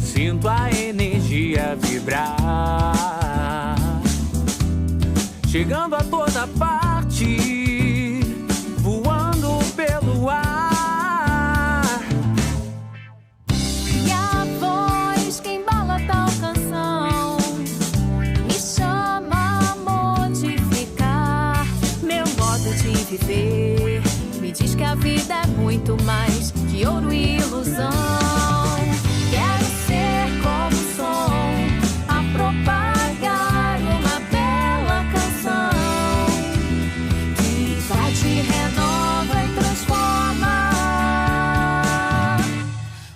Sinto a energia vibrar, chegando a toda parte, voando pelo ar. E a voz que embala tal canção me chama a modificar meu modo de viver. Me diz que a vida é muito mais que ouro e ilusão. Quero ser como o som a propagar uma bela canção que invade, renova e transforma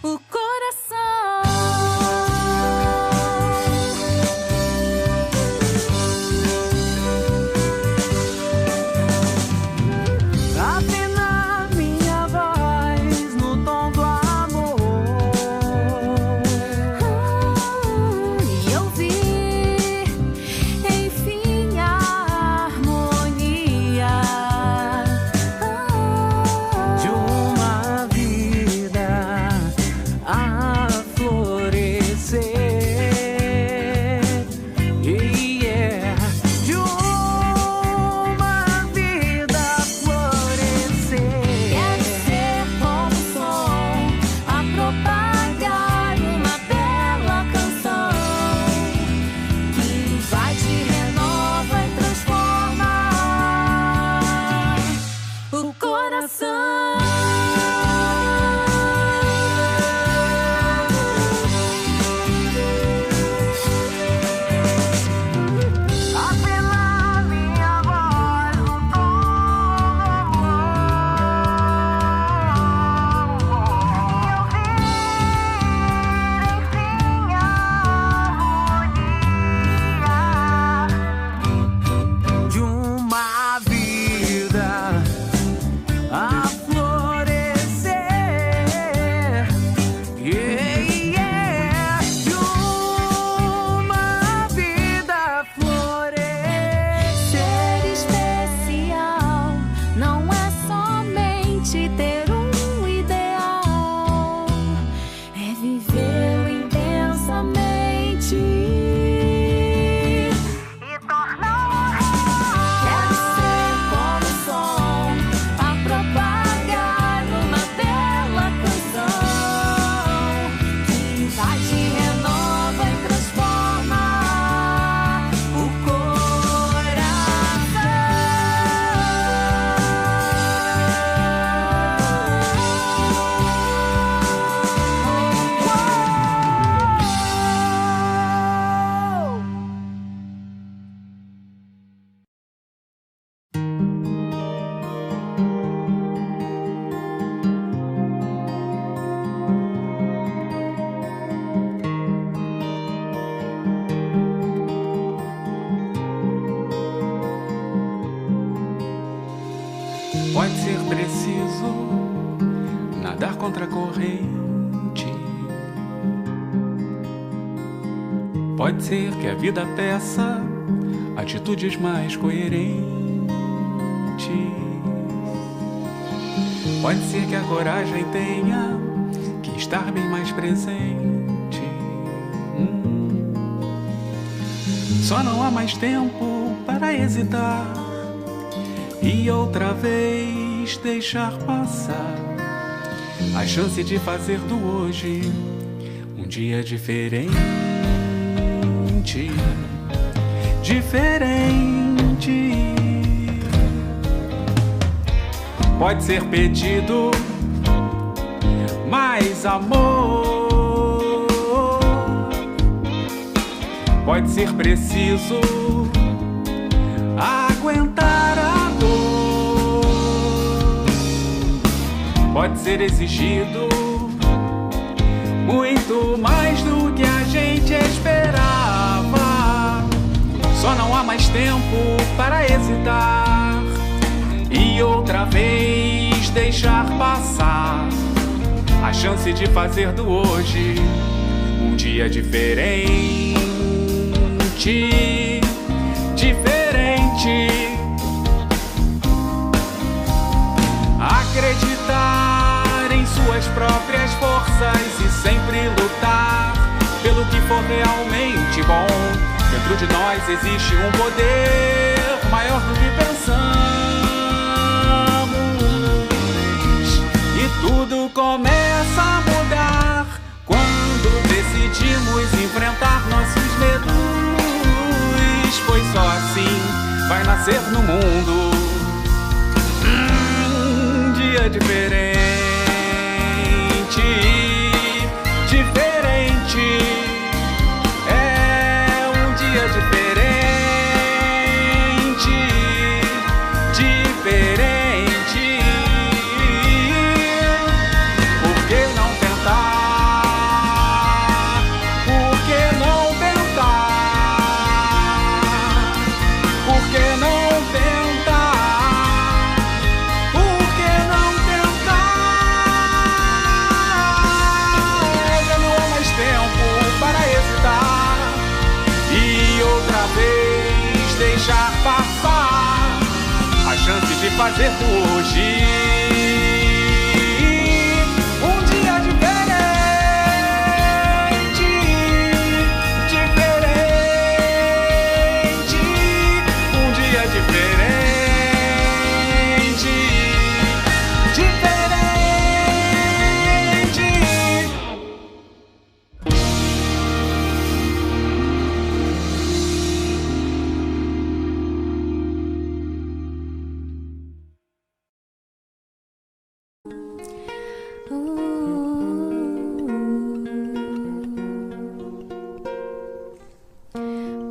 o coração. Afinar minha voz no tom do amor E ouvir, enfim, a harmonia de uma vida a florescer. De uma vida a florescer. Quero ser como o som a propagar uma bela canção que invade, renova e transforma o coração. Afinar minha voz no tom do amor e ouvir, enfim, a harmonia de uma vida a florescer. De uma vida a florescer. Ser especial não é somente ter um ideal, é vivê-lo intensamente e torná-lo real. Quero ser como o som a propagar uma bela canção que invade, renova e transforma o coração. Pode ser preciso nadar contra a corrente. Pode ser que a vida peça atitudes mais coerentes. Pode ser que a coragem tenha que estar bem mais presente. Só não há mais tempo para hesitar e outra vez deixar passar a chance de fazer do hoje um dia diferente. Diferente. Pode ser pedido mais amor. Pode ser preciso aguentar a dor. Pode ser exigido muito mais do que a gente esperava. Só não há mais tempo para hesitar e outra vez deixar passar a chance de fazer do hoje um dia diferente. Diferente. Acreditar em suas próprias forças e sempre lutar pelo que for realmente bom. Dentro de nós existe um poder maior do que pensamos. E tudo começa a mudar quando decidimos enfrentar nossos medos. Pois só assim vai nascer no mundo um dia diferente. Diferente. É um dia diferente. Diferente. Por que não tentar? Por que não tentar? Por que não tentar? Por que não tentar? Já não há mais tempo para hesitar e outra vez deixar passar a chance de fazer do hoje um dia diferente. Diferente. Um dia diferente. Diferente.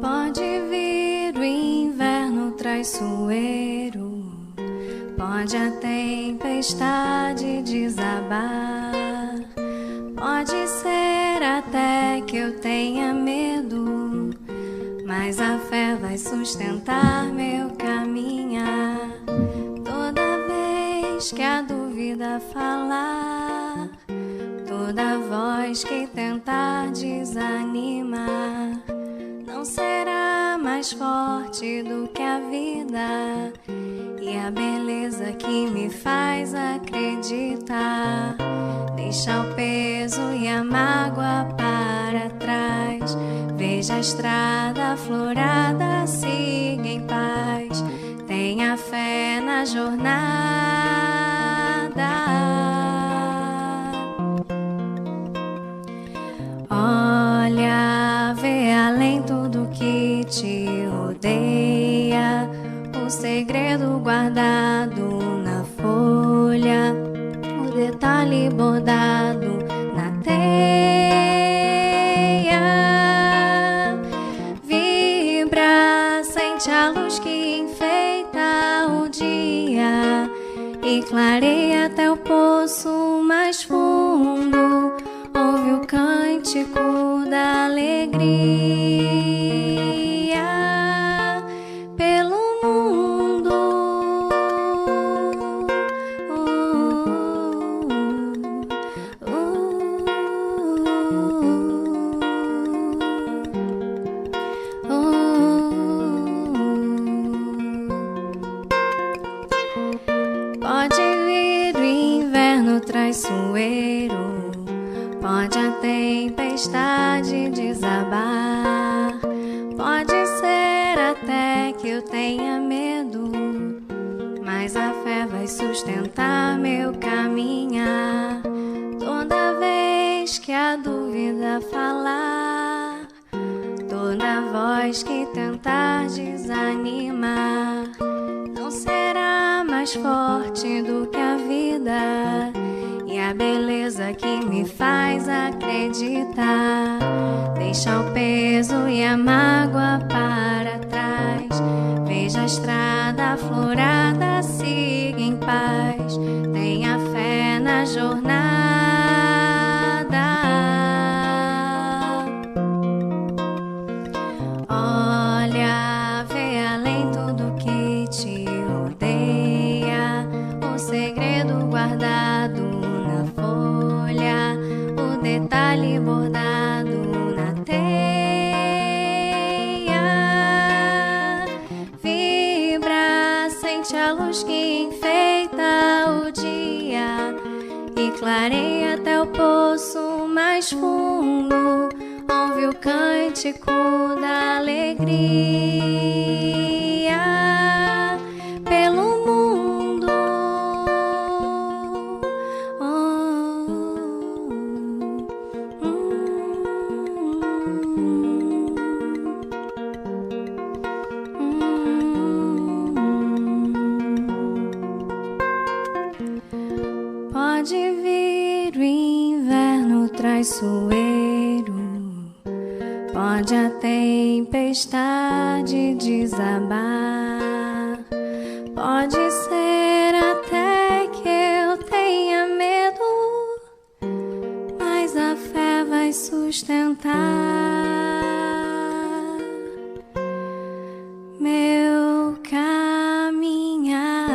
Pode vir o inverno traiçoeiro, pode a tempestade desabar, pode ser até que eu tenha medo, mas a fé vai sustentar meu caminhar. Toda vez que a dúvida falar, toda voz que tentar desanimar, não será mais forte do que a vida e a beleza que me faz acreditar. Deixa o peso e a mágoa para trás, veja a estrada florada, siga em paz, tenha fé na jornada. Olha, vê além tudo que te rodeia, o segredo guardado na folha, o detalhe bordado na teia. Vibra, sente a luz que enfeita o dia e clareia até o poço mais fundo. Ouve o cântico da alegria pelo mundo. Pode vir o inverno traiçoeiro, pode a tempestade desabar, pode ser até que eu tenha medo, mas a fé vai sustentar meu caminhar. Toda vez que a dúvida falar, toda voz que tentar desanimar, não será mais forte do que a vida e a beleza que me faz acreditar. Deixa o peso e a mágoa para trás, veja a estrada aflorada, siga em paz, tenha fé na jornada. Olha, vê além tudo que te rodeia, o segredo guardado na folha, o detalhe bordado na teia. Vibra, sente a luz que enfeita o dia e clareia até o poço mais fundo. Ouve o cântico da alegria pelo mundo. Pode vir o inverno traiçoeiro, pode a tempestade desabar, pode ser até que eu tenha medo, mas a fé vai sustentar meu caminhar.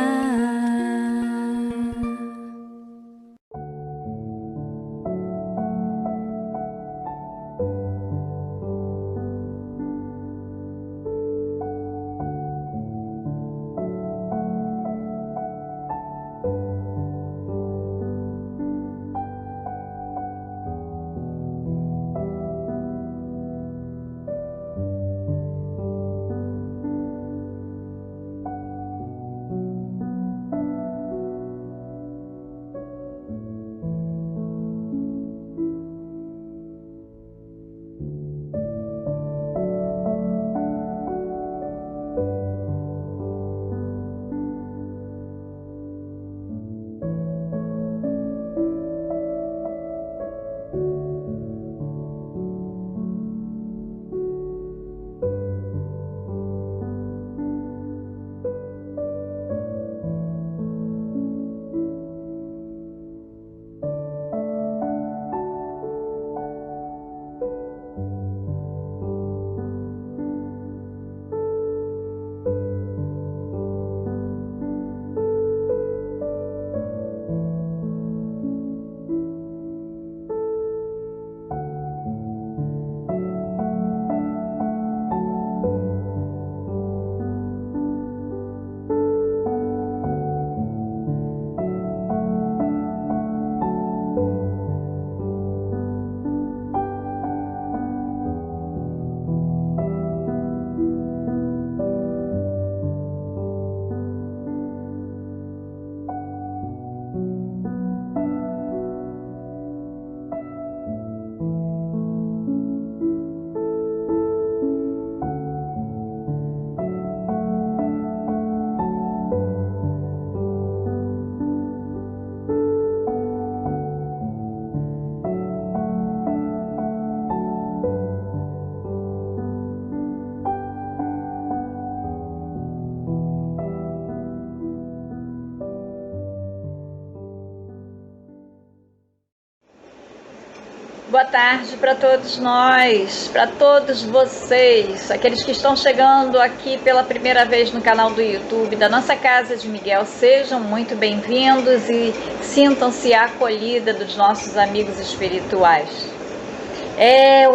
Boa tarde para todos nós, para todos vocês, aqueles que estão chegando aqui pela primeira vez no canal do YouTube da nossa Casa de Miguel. Sejam muito bem-vindos e sintam-se acolhida dos nossos amigos espirituais.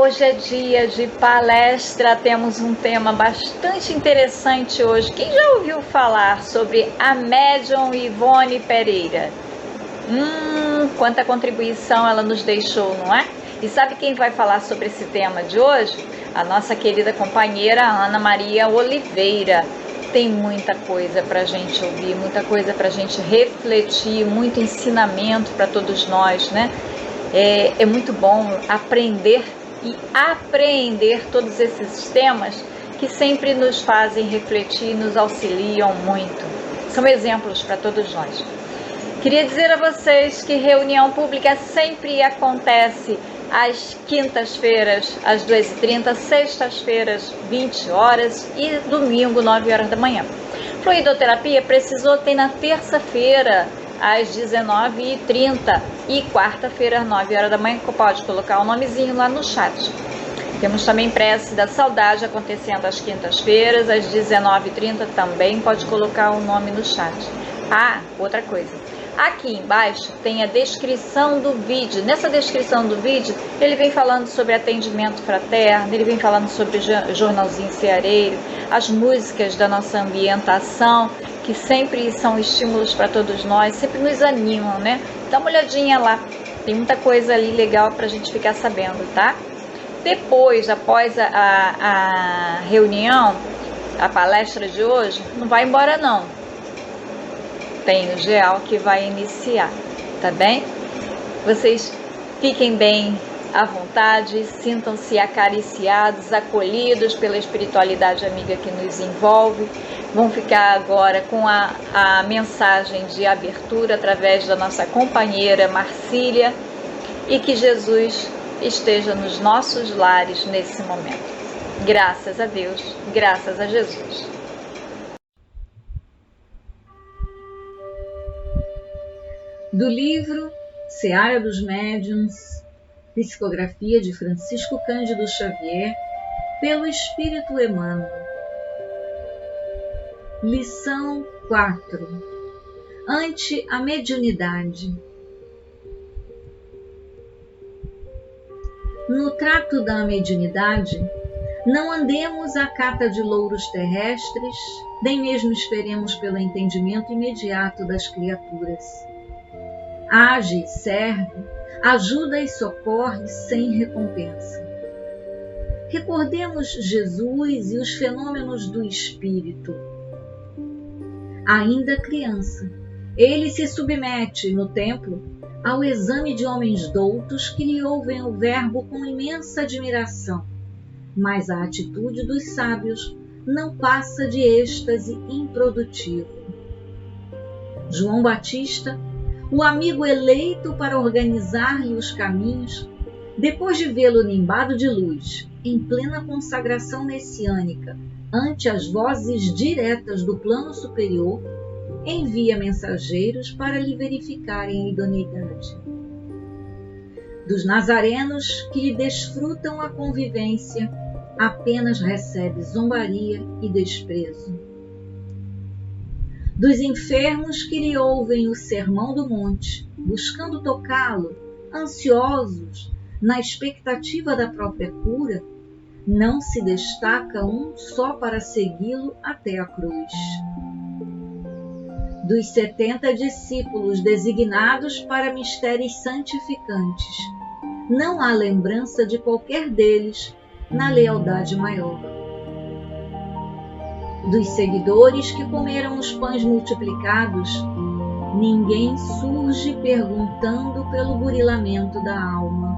Hoje é dia de palestra, temos um tema bastante interessante hoje. Quem já ouviu falar sobre a médium Ivone Pereira? quanta contribuição ela nos deixou, não é? E sabe quem vai falar sobre esse tema de hoje? A nossa querida companheira Ana Maria Oliveira. Tem muita coisa para a gente ouvir, muita coisa para a gente refletir, muito ensinamento para todos nós, né? É muito bom aprender e apreender todos esses temas que sempre nos fazem refletir e nos auxiliam muito. São exemplos para todos nós. Queria dizer a vocês que reunião pública sempre acontece às quintas-feiras, às 2h30, sextas-feiras, 20 horas e domingo, 9 horas da manhã. Fluidoterapia tem na terça-feira, às 19h30 e quarta-feira, às 9 horas da manhã, que pode colocar o nomezinho lá no chat. Temos também prece da saudade acontecendo às quintas-feiras, às 19h30 também pode colocar o nome no chat. Outra coisa. Aqui embaixo tem a descrição do vídeo. Nessa descrição do vídeo, ele vem falando sobre atendimento fraterno, ele vem falando sobre jornalzinho ceareiro, as músicas da nossa ambientação, que sempre são estímulos para todos nós, sempre nos animam, né? Dá uma olhadinha lá, tem muita coisa ali legal para a gente ficar sabendo, tá? Depois, após a reunião, a palestra de hoje, não vai embora não. Tem o GEAL que vai iniciar, tá bem? Vocês fiquem bem à vontade, sintam-se acariciados, acolhidos pela espiritualidade amiga que nos envolve. Vão ficar agora com a mensagem de abertura através da nossa companheira Marcília e que Jesus esteja nos nossos lares nesse momento. Graças a Deus, graças a Jesus. Do livro Seara dos Médiuns, psicografia de Francisco Cândido Xavier, pelo Espírito Emmanuel. Lição 4. Ante a mediunidade. No trato da mediunidade, não andemos à cata de louros terrestres, nem mesmo esperemos pelo entendimento imediato das criaturas. Age, serve, ajuda e socorre sem recompensa. Recordemos Jesus e os fenômenos do Espírito. Ainda criança, ele se submete, no templo, ao exame de homens doutos que lhe ouvem o verbo com imensa admiração, mas a atitude dos sábios não passa de êxtase improdutivo. João Batista, o amigo eleito para organizar-lhe os caminhos, depois de vê-lo nimbado de luz, em plena consagração messiânica, ante as vozes diretas do plano superior, envia mensageiros para lhe verificarem a idoneidade. Dos nazarenos que lhe desfrutam a convivência, apenas recebe zombaria e desprezo. Dos enfermos que lhe ouvem o sermão do monte, buscando tocá-lo, ansiosos, na expectativa da própria cura, não se destaca um só para segui-lo até a cruz. Dos 70 discípulos designados para mistérios santificantes, não há lembrança de qualquer deles na lealdade maior. Dos seguidores que comeram os pães multiplicados, ninguém surge perguntando pelo burilamento da alma.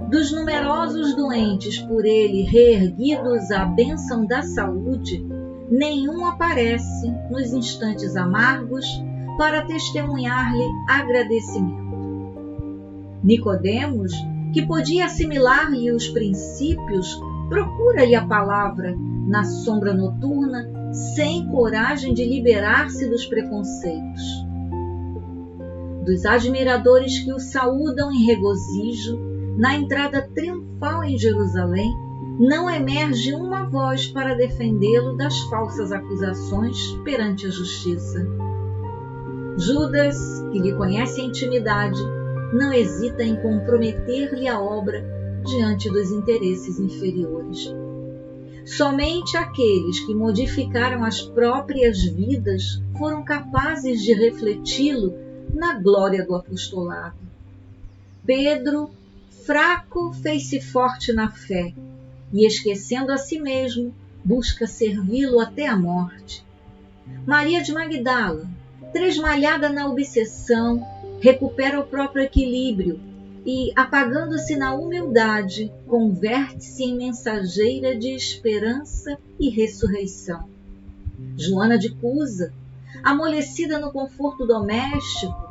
Dos numerosos doentes por ele reerguidos à bênção da saúde, nenhum aparece nos instantes amargos para testemunhar-lhe agradecimento. Nicodemos, que podia assimilar-lhe os princípios, procura-lhe a palavra na sombra noturna, sem coragem de liberar-se dos preconceitos. Dos admiradores que o saúdam em regozijo, na entrada triunfal em Jerusalém, não emerge uma voz para defendê-lo das falsas acusações perante a justiça. Judas, que lhe conhece a intimidade, não hesita em comprometer-lhe a obra diante dos interesses inferiores. Somente aqueles que modificaram as próprias vidas foram capazes de refleti-lo na glória do apostolado. Pedro, fraco, fez-se forte na fé e, esquecendo a si mesmo, busca servi-lo até a morte. Maria de Magdala, tresmalhada na obsessão, recupera o próprio equilíbrio e, apagando-se na humildade, converte-se em mensageira de esperança e ressurreição. Joana de Cusa, amolecida no conforto doméstico,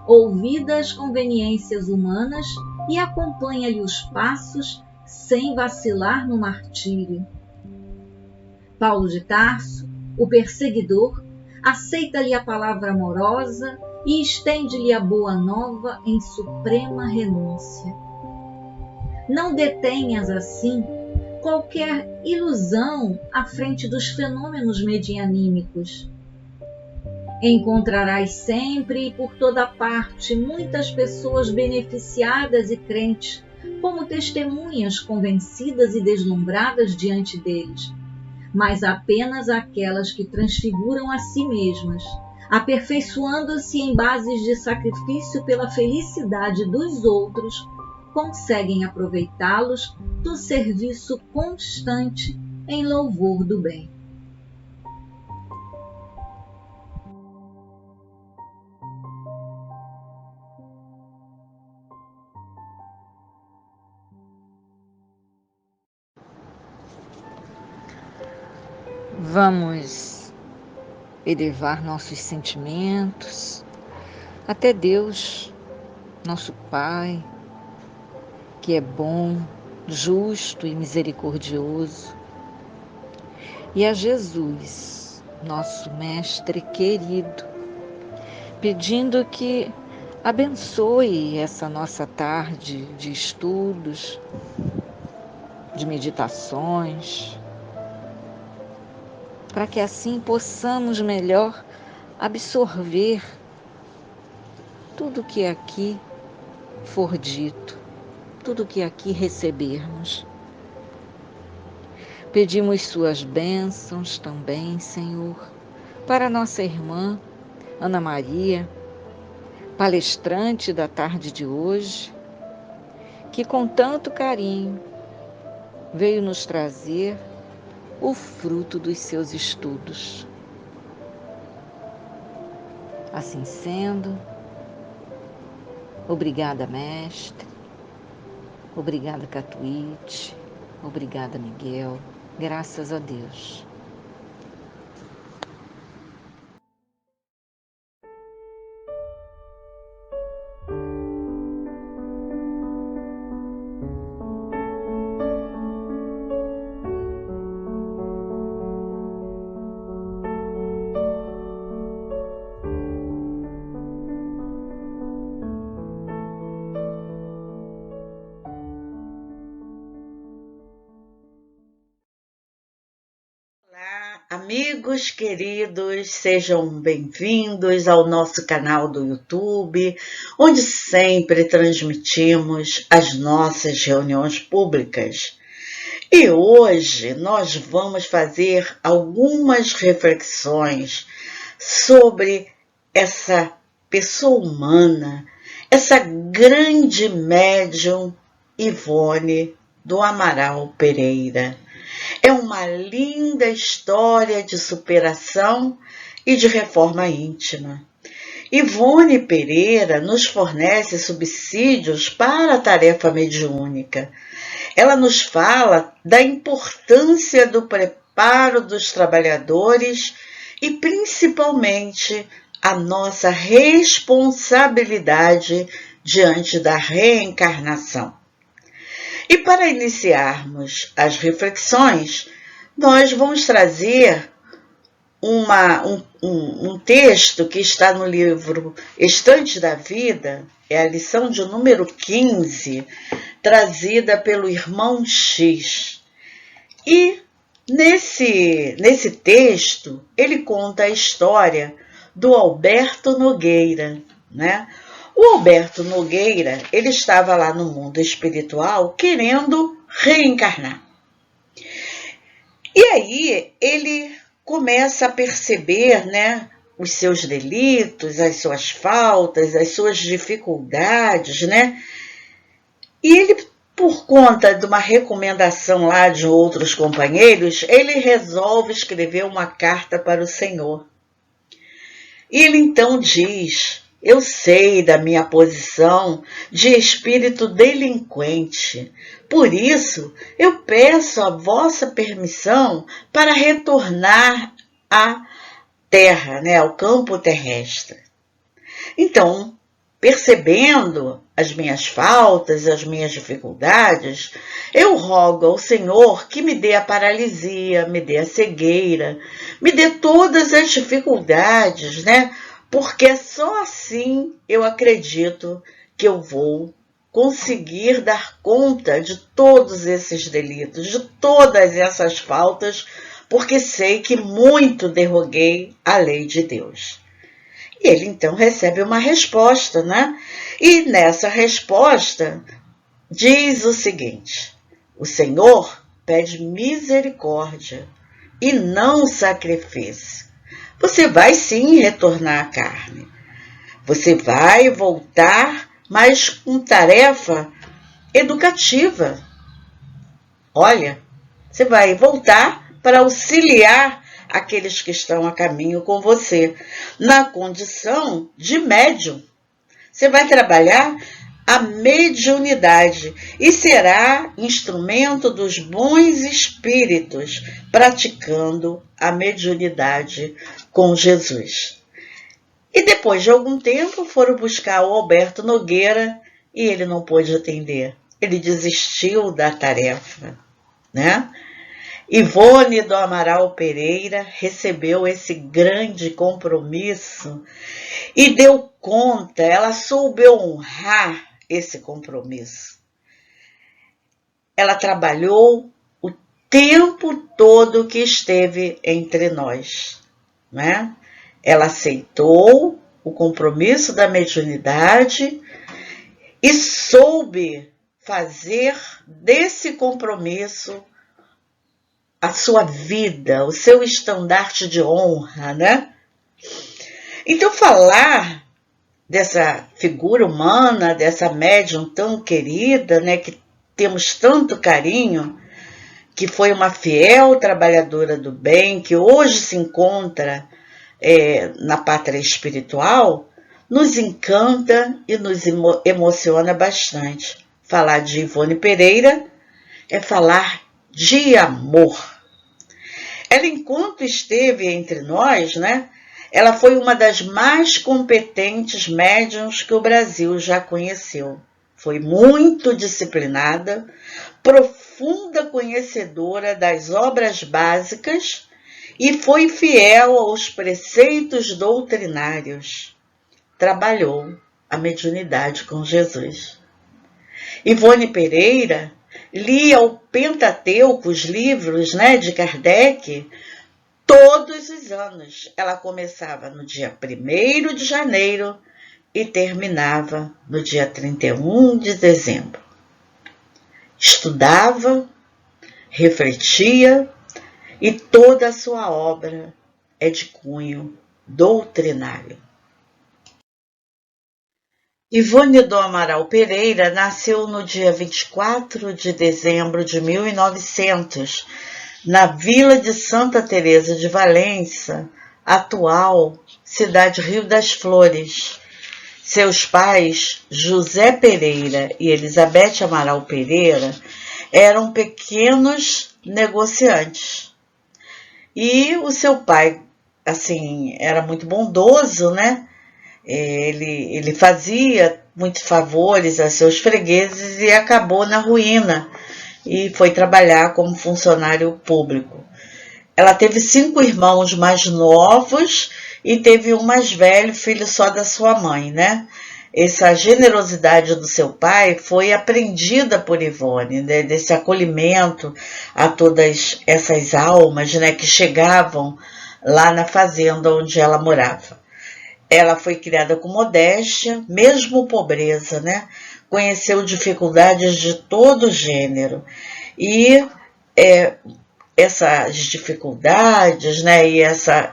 ouvida as conveniências humanas e acompanha-lhe os passos sem vacilar no martírio. Paulo de Tarso, o perseguidor, aceita-lhe a palavra amorosa e estende-lhe a boa nova em suprema renúncia. Não detenhas, assim, qualquer ilusão à frente dos fenômenos medianímicos. Encontrarás sempre e por toda parte muitas pessoas beneficiadas e crentes, como testemunhas convencidas e deslumbradas diante deles, mas apenas aquelas que transfiguram a si mesmas, aperfeiçoando-se em bases de sacrifício pela felicidade dos outros, conseguem aproveitá-los do serviço constante em louvor do bem. Vamos elevar nossos sentimentos até Deus, nosso Pai, que é bom, justo e misericordioso, e a Jesus, nosso Mestre querido, pedindo que abençoe essa nossa tarde de estudos, de meditações, para que assim possamos melhor absorver tudo que aqui for dito, tudo que aqui recebermos. Pedimos suas bênçãos também, Senhor, para nossa irmã Ana Maria, palestrante da tarde de hoje, que com tanto carinho veio nos trazer o fruto dos seus estudos. Assim sendo, obrigada, Mestre, obrigada, Catuíte, obrigada, Miguel, graças a Deus. Amigos queridos, sejam bem-vindos ao nosso canal do YouTube, onde sempre transmitimos as nossas reuniões públicas. E hoje nós vamos fazer algumas reflexões sobre essa pessoa humana, essa grande médium Ivone do Amaral Pereira. É uma linda história de superação e de reforma íntima. Ivone Pereira nos fornece subsídios para a tarefa mediúnica. Ela nos fala da importância do preparo dos trabalhadores e, principalmente, a nossa responsabilidade diante da reencarnação. E para iniciarmos as reflexões, nós vamos trazer um texto que está no livro Estante da Vida, é a lição de número 15, trazida pelo irmão X. E nesse texto, ele conta a história do Alberto Nogueira, né? O Alberto Nogueira, ele estava lá no mundo espiritual querendo reencarnar. E aí ele começa a perceber, né, os seus delitos, as suas faltas, as suas dificuldades, né? E ele, por conta de uma recomendação lá de outros companheiros, ele resolve escrever uma carta para o Senhor. E ele então diz: eu sei da minha posição de espírito delinquente, por isso eu peço a vossa permissão para retornar à terra, né, ao campo terrestre. Então, percebendo as minhas faltas, as minhas dificuldades, eu rogo ao Senhor que me dê a paralisia, me dê a cegueira, me dê todas as dificuldades, né? Porque é só assim eu acredito que eu vou conseguir dar conta de todos esses delitos, de todas essas faltas, porque sei que muito derroguei a lei de Deus. E ele então recebe uma resposta, né? E nessa resposta diz o seguinte: o Senhor pede misericórdia e não sacrifício. Você vai sim retornar à carne. Você vai voltar, mas com tarefa educativa. Olha, você vai voltar para auxiliar aqueles que estão a caminho com você, na condição de médium. Você vai trabalhar a mediunidade e será instrumento dos bons espíritos, praticando a mediunidade com Jesus. E depois de algum tempo foram buscar o Alberto Nogueira e ele não pôde atender. Ele desistiu da tarefa, né? Ivone do Amaral Pereira recebeu esse grande compromisso e deu conta, ela soube honrar esse compromisso. Ela trabalhou o tempo todo que esteve entre nós, né? Ela aceitou o compromisso da mediunidade e soube fazer desse compromisso a sua vida, o seu estandarte de honra, né? Então, falar dessa figura humana, dessa médium tão querida, né, que temos tanto carinho, que foi uma fiel trabalhadora do bem, que hoje se encontra na pátria espiritual, nos encanta e nos emociona bastante. Falar de Ivone Pereira é falar de amor. Ela, enquanto esteve entre nós, né, ela foi uma das mais competentes médiuns que o Brasil já conheceu. Foi muito disciplinada, profunda conhecedora das obras básicas e foi fiel aos preceitos doutrinários. Trabalhou a mediunidade com Jesus. Ivone Pereira lia o Pentateuco, os livros, né, de Kardec, todos os anos. Ela começava no dia 1º de janeiro e terminava no dia 31 de dezembro. Estudava, refletia e toda a sua obra é de cunho doutrinário. Ivone do Amaral Pereira nasceu no dia 24 de dezembro de 1900, na Vila de Santa Teresa de Valença, atual cidade Rio das Flores. Seus pais, José Pereira e Elizabeth Amaral Pereira, eram pequenos negociantes. E o seu pai, assim, era muito bondoso, né? Ele fazia muitos favores a seus fregueses e acabou na ruína e foi trabalhar como funcionário público. Ela teve 5 irmãos mais novos e teve um mais velho, filho só da sua mãe, né? Essa generosidade do seu pai foi aprendida por Ivone, né? Desse acolhimento a todas essas almas, né, que chegavam lá na fazenda onde ela morava. Ela foi criada com modéstia, mesmo pobreza, né? Conheceu dificuldades de todo gênero e essas dificuldades, né, e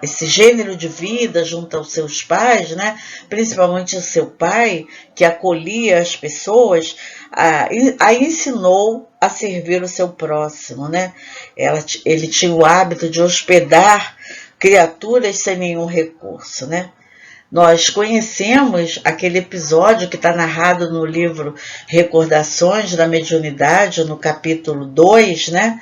esse gênero de vida junto aos seus pais, né, principalmente o seu pai, que acolhia as pessoas, a ensinou a servir o seu próximo, né? Ele tinha o hábito de hospedar criaturas sem nenhum recurso, né? Nós conhecemos aquele episódio que está narrado no livro Recordações da Mediunidade, no capítulo 2, né?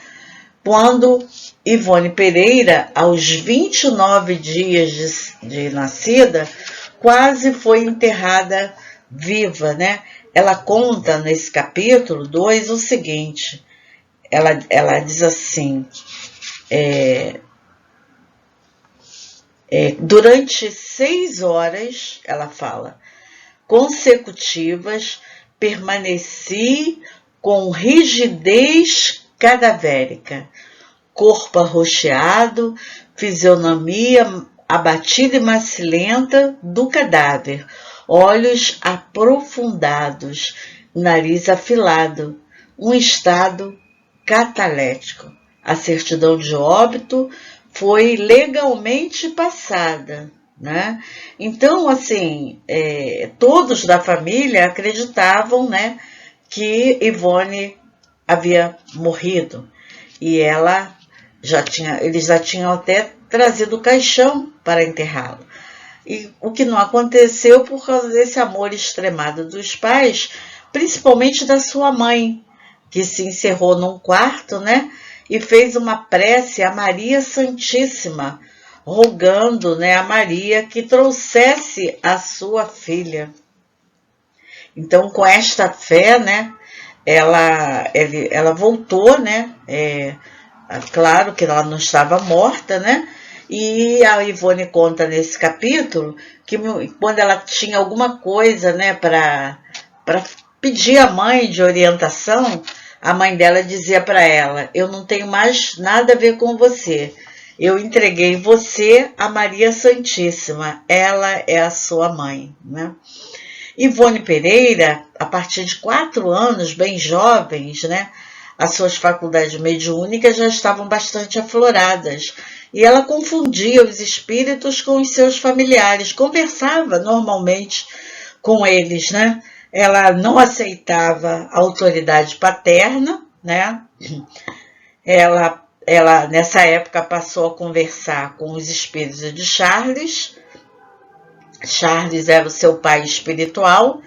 Quando Ivone Pereira, aos 29 dias de nascida, quase foi enterrada viva, né? Ela conta nesse capítulo 2 o seguinte, ela diz assim, durante 6 horas, ela fala, consecutivas, permaneci com rigidez cadavérica, corpo arroxeado, fisionomia abatida e macilenta do cadáver, olhos aprofundados, nariz afilado, um estado catalético. A certidão de óbito foi legalmente passada, né? Então, assim, todos da família acreditavam, né, que Ivone havia morrido e eles já tinham até trazido o caixão para enterrá-lo. E o que não aconteceu por causa desse amor extremado dos pais, principalmente da sua mãe, que se encerrou num quarto, né, e fez uma prece a Maria Santíssima, rogando, né, a Maria que trouxesse a sua filha. Então, com esta fé, né, ela voltou, né, claro que ela não estava morta, né, e a Ivone conta nesse capítulo que quando ela tinha alguma coisa, né, para pedir à mãe de orientação, a mãe dela dizia para ela, eu não tenho mais nada a ver com você, eu entreguei você a Maria Santíssima, ela é a sua mãe, né? Ivone Pereira, a partir de 4 anos, bem jovens, né, as suas faculdades mediúnicas já estavam bastante afloradas, e ela confundia os espíritos com os seus familiares, conversava normalmente com eles, né? Ela não aceitava a autoridade paterna, né? Ela nessa época passou a conversar com os espíritos de Charles. Charles era o seu pai espiritual,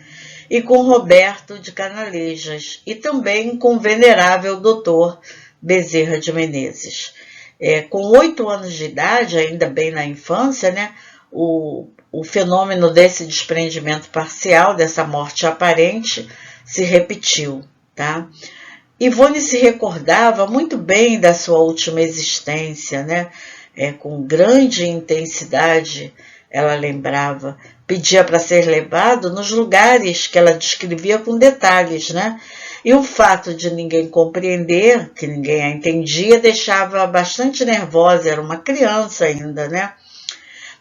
e com Roberto de Canalejas, e também com o venerável doutor Bezerra de Menezes. Com 8 anos de idade, ainda bem na infância, né, o fenômeno desse desprendimento parcial, dessa morte aparente, se repetiu. Tá? Ivone se recordava muito bem da sua última existência, né? Com grande intensidade, ela lembrava, pedia para ser levado nos lugares que ela descrevia com detalhes, né? E o fato de ninguém compreender, que ninguém a entendia, deixava bastante nervosa, era uma criança ainda, né?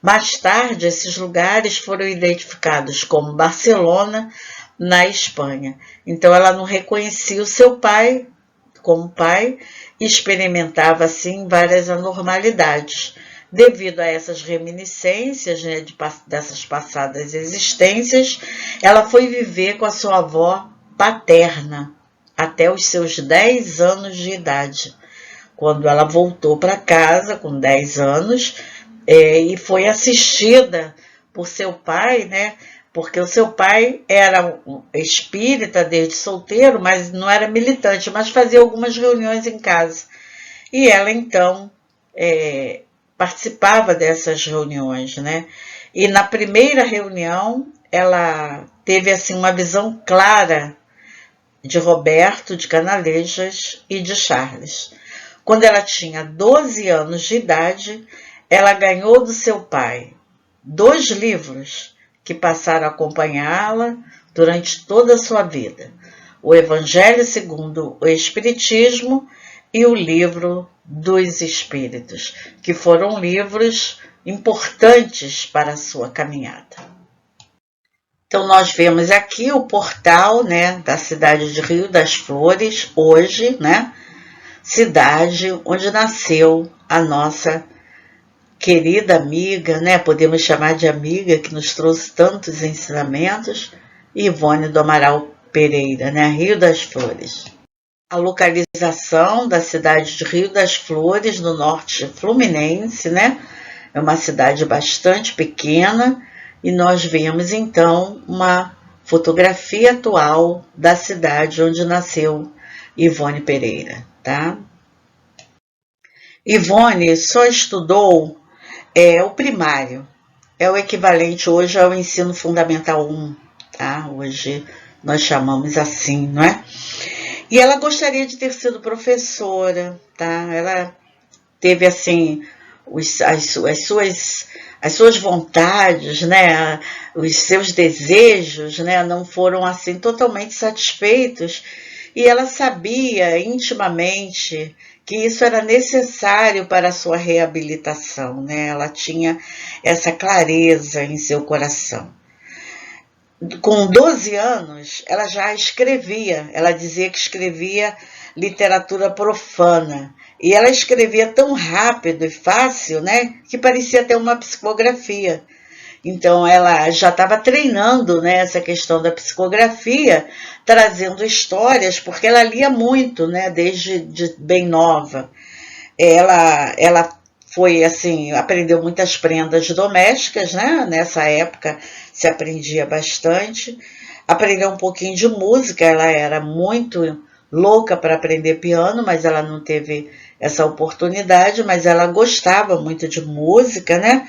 Mais tarde, esses lugares foram identificados como Barcelona, na Espanha. Então, ela não reconhecia o seu pai como pai e experimentava, assim, várias anormalidades. Devido a essas reminiscências, né, dessas passadas existências, ela foi viver com a sua avó paterna até os seus 10 anos de idade, quando ela voltou para casa com 10 anos e foi assistida por seu pai, né, porque o seu pai era espírita desde solteiro, mas não era militante, mas fazia algumas reuniões em casa. E ela, então, participava dessas reuniões, né? E na primeira reunião, ela teve, assim, uma visão clara de Roberto de Canalejas e de Charles. Quando ela tinha 12 anos de idade, ela ganhou do seu pai 2 livros que passaram a acompanhá-la durante toda a sua vida: o Evangelho segundo o Espiritismo e o Livro dos Espíritos, que foram livros importantes para a sua caminhada. Então, nós vemos aqui o portal, né, da cidade de Rio das Flores, hoje, né, cidade onde nasceu a nossa querida amiga, né? Podemos chamar de amiga, que nos trouxe tantos ensinamentos, Ivone do Amaral Pereira, né? Rio das Flores. A localização da cidade de Rio das Flores, no norte fluminense, né? É uma cidade bastante pequena e nós vemos então uma fotografia atual da cidade onde nasceu Ivone Pereira, tá? Ivone só estudou o primário, é o equivalente hoje ao ensino fundamental 1, tá? Hoje nós chamamos assim, não é? E ela gostaria de ter sido professora, tá? Ela teve, assim, as suas vontades, né? Os seus desejos, né? Não foram, assim, totalmente satisfeitos. E ela sabia intimamente que isso era necessário para a sua reabilitação, né? Ela tinha essa clareza em seu coração. Com 12 anos, ela já escrevia, ela dizia que escrevia literatura profana. E ela escrevia tão rápido e fácil, né, que parecia até uma psicografia. Então, ela já estava treinando, né, essa questão da psicografia, trazendo histórias, porque ela lia muito, né, desde bem nova. Ela foi, assim, aprendeu muitas prendas domésticas, né, nessa época se aprendia bastante. Aprendeu um pouquinho de música, ela era muito louca para aprender piano, mas ela não teve essa oportunidade, mas ela gostava muito de música, né,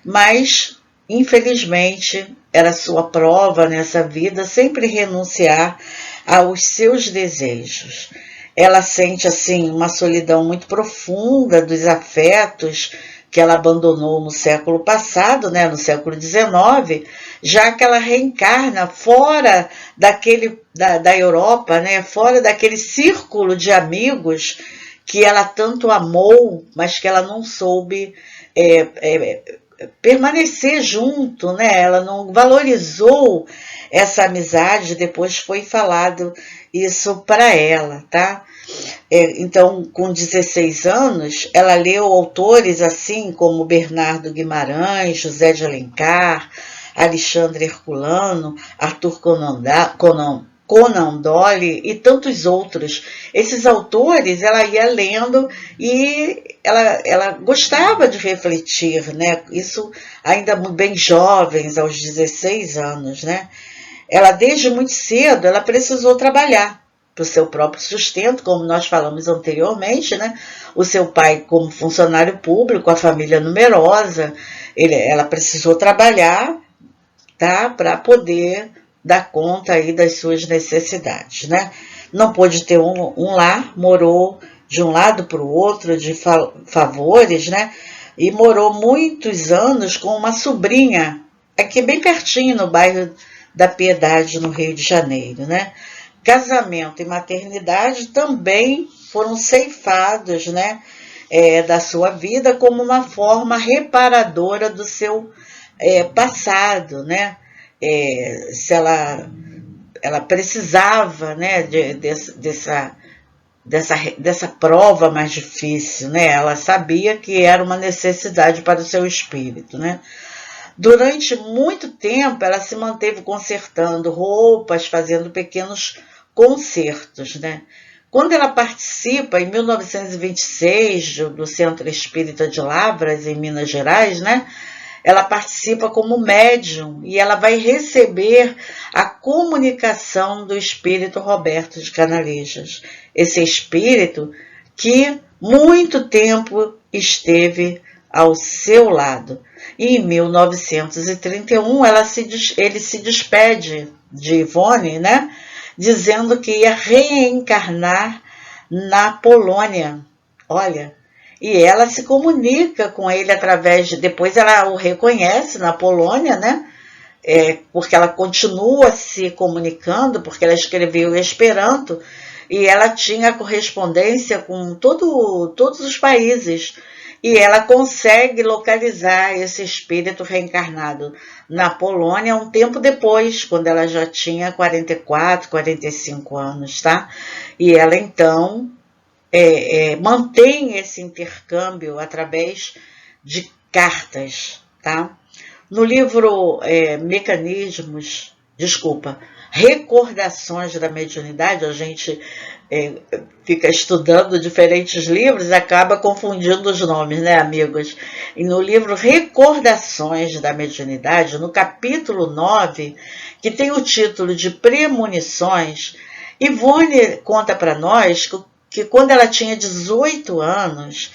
mas infelizmente, era sua prova nessa vida sempre renunciar aos seus desejos. Ela sente, assim, uma solidão muito profunda dos afetos que ela abandonou no século passado, né, no século XIX, já que ela reencarna fora da Europa, né, fora daquele círculo de amigos que ela tanto amou, mas que ela não soube permanecer junto, né? Ela não valorizou essa amizade, depois foi falado isso para ela, tá? Então, com 16 anos, ela leu autores assim como Bernardo Guimarães, José de Alencar, Alexandre Herculano, Arthur Conan Doyle e tantos outros. Esses autores ela ia lendo e ela gostava de refletir, né? Isso ainda bem jovens, aos 16 anos, né? Ela, desde muito cedo, ela precisou trabalhar para o seu próprio sustento, como nós falamos anteriormente, né? O seu pai como funcionário público, a família numerosa, ela precisou trabalhar, tá? Para poder dar conta aí das suas necessidades, né? Não pôde ter um lar, morou de um lado para o outro, de favores, né? E morou muitos anos com uma sobrinha, aqui bem pertinho, no bairro da Piedade, no Rio de Janeiro, né? Casamento e maternidade também foram ceifados, né? Da sua vida como uma forma reparadora do seu passado, né? Se ela precisava, né, dessa prova mais difícil, né? Ela sabia que era uma necessidade para o seu espírito, né? Durante muito tempo, ela se manteve consertando roupas, fazendo pequenos concertos, né? Quando ela participa, em 1926, do Centro Espírita de Lavras, em Minas Gerais, né? Ela participa como médium e ela vai receber a comunicação do espírito Roberto de Canalejas. Esse espírito que muito tempo esteve ao seu lado. E em 1931 ele se despede de Ivone, né? Dizendo que ia reencarnar na Polônia. Olha, e ela se comunica com ele através de... Depois ela o reconhece na Polônia, né? Porque ela continua se comunicando, porque ela escreveu em Esperanto, e ela tinha correspondência com todos os países. E ela consegue localizar esse espírito reencarnado na Polônia um tempo depois, quando ela já tinha 44, 45 anos, tá? E ela, então, mantém esse intercâmbio através de cartas, tá? No livro Recordações da Mediunidade, a gente fica estudando diferentes livros e acaba confundindo os nomes, né, amigos? E no livro Recordações da Mediunidade, no capítulo 9, que tem o título de Premonições, Ivone conta para nós que quando ela tinha 18 anos,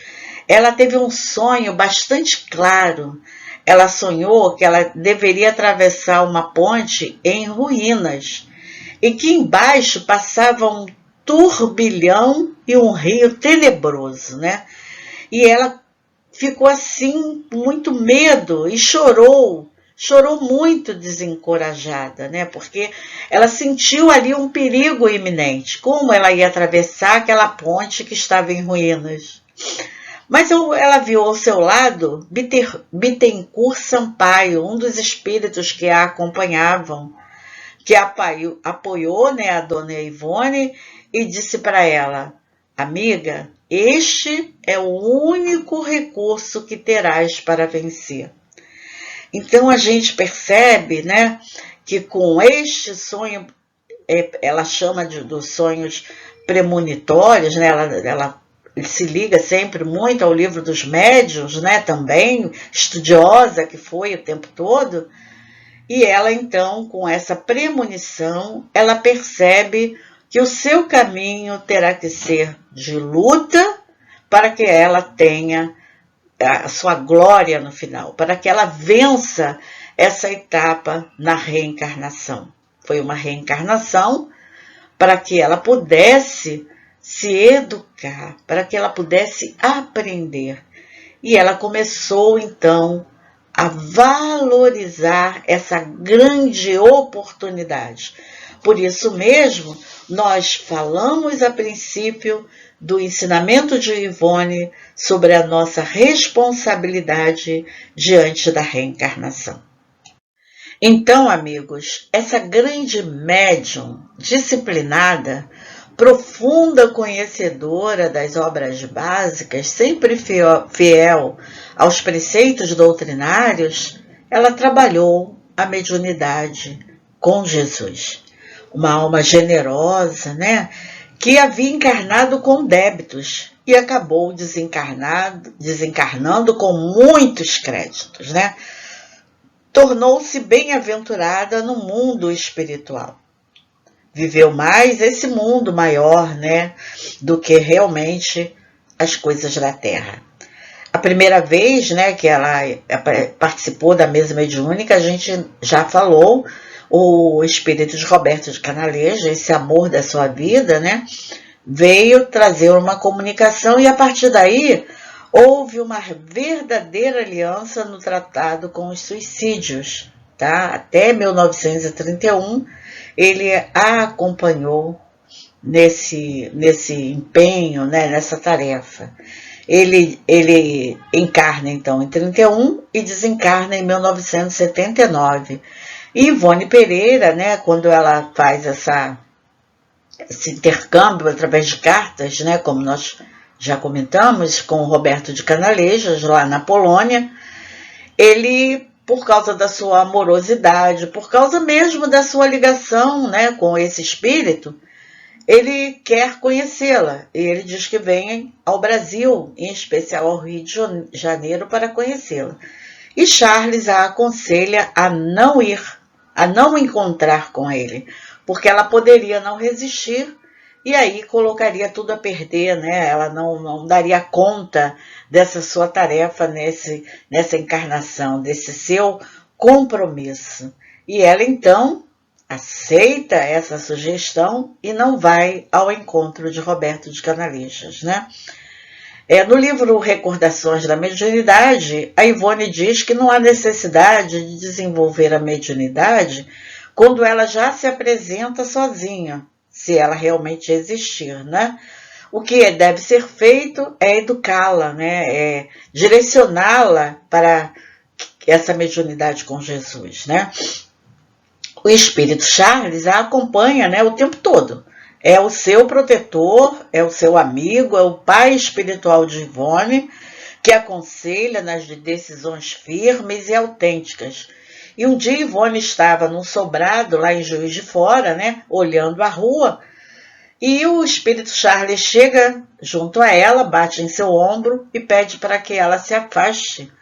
ela teve um sonho bastante claro. Ela sonhou que ela deveria atravessar uma ponte em ruínas e que embaixo passava um turbilhão e um rio tenebroso, né? E ela ficou assim, com muito medo e chorou muito desencorajada, né? Porque ela sentiu ali um perigo iminente. Como ela ia atravessar aquela ponte que estava em ruínas? Mas ela viu ao seu lado Bittencourt Sampaio, um dos espíritos que a acompanhavam, que apoiou, né, a dona Ivone e disse para ela: amiga, este é o único recurso que terás para vencer. Então a gente percebe, né, que com este sonho, ela chama dos sonhos premonitórios, né, ela se liga sempre muito ao livro dos médiuns, né, também, estudiosa que foi o tempo todo, e ela então, com essa premonição, ela percebe que o seu caminho terá que ser de luta para que ela tenha a sua glória no final, para que ela vença essa etapa na reencarnação. Foi uma reencarnação para que ela pudesse se educar, para que ela pudesse aprender. E ela começou, então, a valorizar essa grande oportunidade. Por isso mesmo, nós falamos a princípio do ensinamento de Ivone sobre a nossa responsabilidade diante da reencarnação. Então, amigos, essa grande médium disciplinada, profunda conhecedora das obras básicas, sempre fiel aos preceitos doutrinários, ela trabalhou a mediunidade com Jesus. Uma alma generosa, né, que havia encarnado com débitos e acabou desencarnando com muitos créditos, né? Tornou-se bem-aventurada no mundo espiritual. Viveu mais esse mundo maior, né, do que realmente as coisas da Terra. A primeira vez, né, que ela participou da mesa mediúnica, a gente já falou, o espírito de Roberto de Canaleja, esse amor da sua vida, né, veio trazer uma comunicação e a partir daí houve uma verdadeira aliança no tratado com os suicídios, tá? Até 1931, ele a acompanhou nesse empenho, né, nessa tarefa. Ele encarna, então, em 31 e desencarna em 1979. E Ivone Pereira, né, quando ela faz esse intercâmbio através de cartas, né, como nós já comentamos, com o Roberto de Canalejas, lá na Polônia, ele, por causa da sua amorosidade, por causa mesmo da sua ligação, né, com esse espírito, ele quer conhecê-la. E ele diz que vem ao Brasil, em especial ao Rio de Janeiro, para conhecê-la. E Charles a aconselha a não ir, a não encontrar com ele, porque ela poderia não resistir e aí colocaria tudo a perder, né? Ela não daria conta dessa sua tarefa nessa encarnação, desse seu compromisso. E ela, então, aceita essa sugestão e não vai ao encontro de Roberto de Canalejas, né? No livro Recordações da Mediunidade, a Ivone diz que não há necessidade de desenvolver a mediunidade quando ela já se apresenta sozinha, se ela realmente existir, né? O que deve ser feito é educá-la, né? É direcioná-la para essa mediunidade com Jesus, né? O espírito Charles a acompanha, né, o tempo todo. é o seu protetor, é o seu amigo, é o pai espiritual de Ivone, que aconselha nas decisões firmes e autênticas. E um dia Ivone estava num sobrado lá em Juiz de Fora, né, olhando a rua, e o espírito Charles chega junto a ela, bate em seu ombro e pede para que ela se afaste,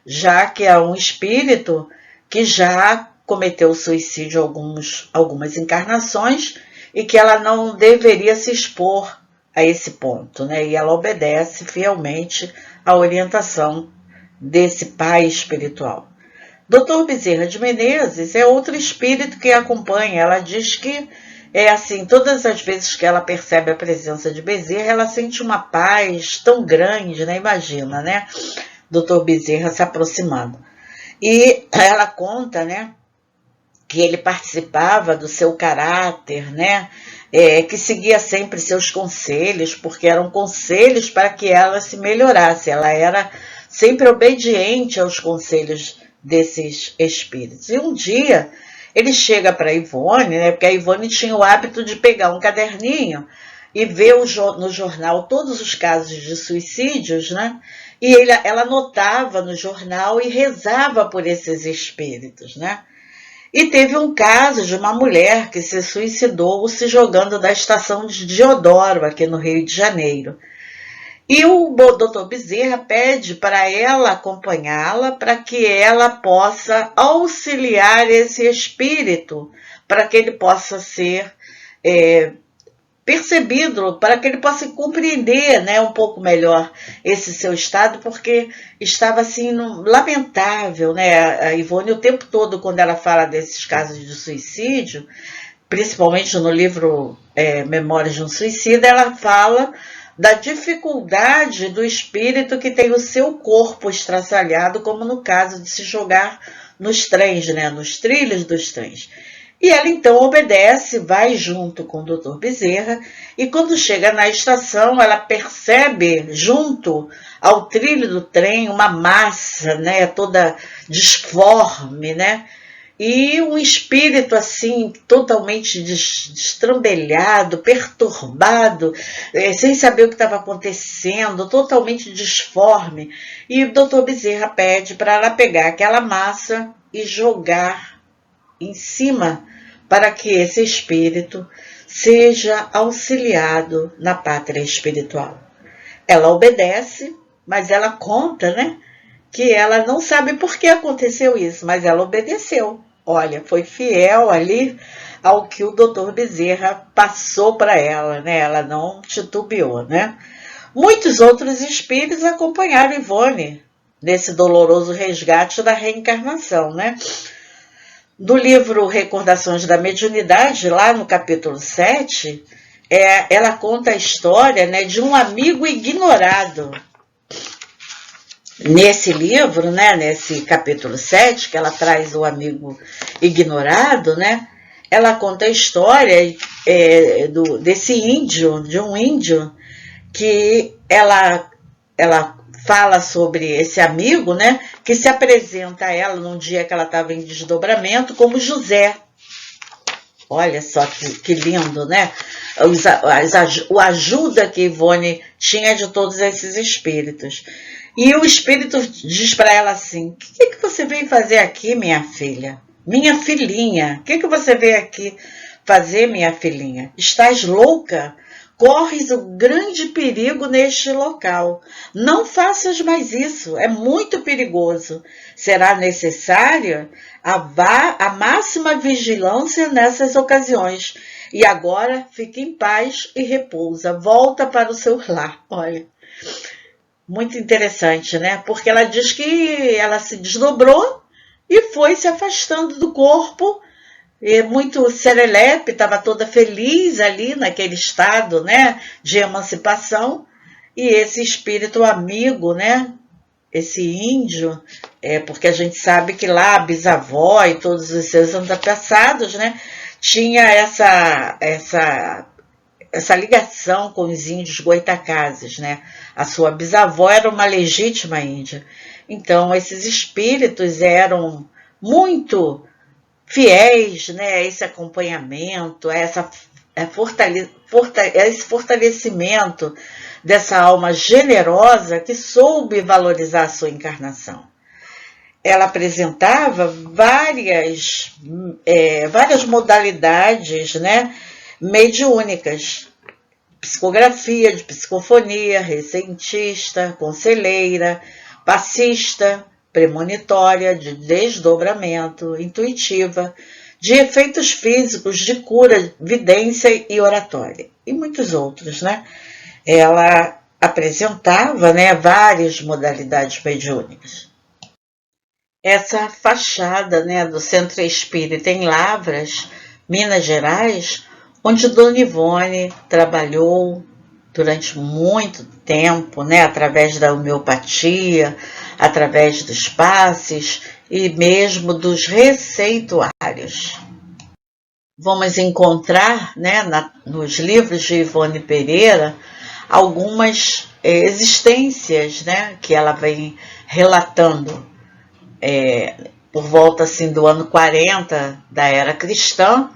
já que é um espírito que já cometeu suicídio algumas encarnações e que ela não deveria se expor a esse ponto, né? E ela obedece fielmente à orientação desse pai espiritual. Dr. Bezerra de Menezes é outro espírito que acompanha. Ela diz que é assim, todas as vezes que ela percebe a presença de Bezerra, ela sente uma paz tão grande, né? Imagina, né? Dr. Bezerra se aproximando. E ela conta, né, que ele participava do seu caráter, né? Que seguia sempre seus conselhos, porque eram conselhos para que ela se melhorasse. Ela era sempre obediente aos conselhos desses espíritos. E um dia ele chega para Ivone, né, porque a Ivone tinha o hábito de pegar um caderninho e ver no jornal todos os casos de suicídios, né? E ela anotava no jornal e rezava por esses espíritos, né? E teve um caso de uma mulher que se suicidou se jogando da estação de Deodoro, aqui no Rio de Janeiro. E o Dr. Bezerra pede para ela acompanhá-la, para que ela possa auxiliar esse espírito, para que ele possa ser percebido, para que ele possa compreender, né, um pouco melhor esse seu estado, porque estava assim lamentável, né? A Ivone o tempo todo, quando ela fala desses casos de suicídio, principalmente no livro Memórias de um Suicida, ela fala da dificuldade do espírito que tem o seu corpo estraçalhado, como no caso de se jogar nos trens, né, nos trilhos dos trens. E ela então obedece, vai junto com o Dr. Bezerra, e quando chega na estação, ela percebe, junto ao trilho do trem, uma massa, né, toda disforme, né, e um espírito assim, totalmente destrambelhado, perturbado, sem saber o que estava acontecendo, totalmente disforme. E o Dr. Bezerra pede para ela pegar aquela massa e jogar em cima, para que esse espírito seja auxiliado na pátria espiritual. Ela obedece, mas ela conta, né, que ela não sabe por que aconteceu isso, mas ela obedeceu. Olha, foi fiel ali ao que o Dr. Bezerra passou para ela, né? Ela não titubeou, né? Muitos outros espíritos acompanharam Ivone nesse doloroso resgate da reencarnação, né? Do livro Recordações da Mediunidade, lá no capítulo 7, ela conta a história, né, de um amigo ignorado. Nesse livro, né, nesse capítulo 7, que ela traz o amigo ignorado, né, ela conta a história desse índio, de um índio, que ela fala sobre esse amigo, né, que se apresenta a ela num dia que ela estava em desdobramento como José. Olha só que lindo, né? A ajuda que Ivone tinha de todos esses espíritos. E o espírito diz para ela assim: o que você veio fazer aqui, minha filha? Minha filhinha, o que você veio aqui fazer, minha filhinha? Estás louca? Corres o grande perigo neste local. Não faças mais isso, é muito perigoso. Será necessária a máxima vigilância nessas ocasiões. E agora fique em paz e repousa. Volta para o seu lar. Olha, muito interessante, né? Porque ela diz que ela se desdobrou e foi se afastando do corpo, muito serelepe, estava toda feliz ali naquele estado, né, de emancipação, e esse espírito amigo, né, esse índio, porque a gente sabe que lá a bisavó e todos os seus antepassados, né, tinha essa ligação com os índios goitacazes, né, a sua bisavó era uma legítima índia, então esses espíritos eram muito fiéis, né, a esse acompanhamento, a essa esse fortalecimento dessa alma generosa que soube valorizar a sua encarnação. Ela apresentava várias modalidades, né, mediúnicas: psicografia, de psicofonia, recentista, conselheira, passista, premonitória, de desdobramento, intuitiva, de efeitos físicos, de cura, vidência e oratória, e muitos outros, né? Ela apresentava, né, várias modalidades mediúnicas. Essa fachada, né, do Centro Espírita em Lavras, Minas Gerais, onde Dona Ivone trabalhou durante muito tempo, né, através da homeopatia, através dos passes e mesmo dos receituários. Vamos encontrar, né, nos livros de Ivone Pereira algumas existências, né, que ela vem relatando por volta assim, do ano 40 da era cristã.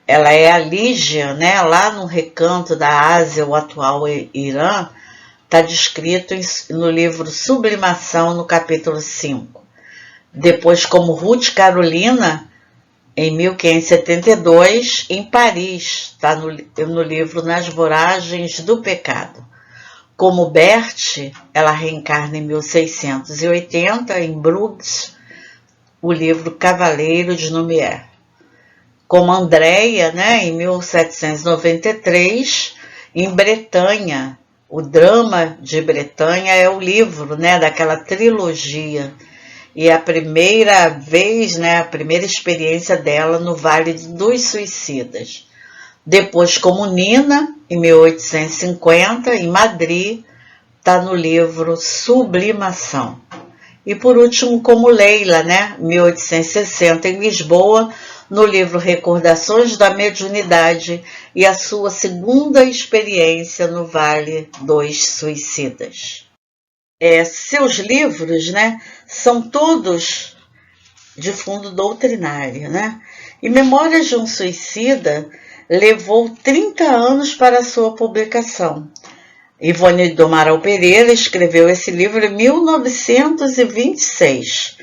Ela é a Lígia, né, lá no recanto da Ásia, o atual Irã. Está descrito no livro Sublimação, no capítulo 5. Depois, como Ruth Carolina, em 1572, em Paris, está no livro Nas Voragens do Pecado. Como Berthe, ela reencarna em 1680, em Bruges, o livro Cavaleiro de Lumière. Como Andréia, né, em 1793, em Bretanha. O Drama de Bretanha é o livro, né, daquela trilogia. E a primeira vez, né, a primeira experiência dela no Vale dos Suicidas. Depois, como Nina, em 1850, em Madrid, está no livro Sublimação. E por último, como Leila, né, 1860, em Lisboa, no livro Recordações da Mediunidade e a sua segunda experiência no Vale dos Suicidas. Seus livros, né, são todos de fundo doutrinário, né? E Memórias de um Suicida levou 30 anos para a sua publicação. Ivone do Amaral Pereira escreveu esse livro em 1926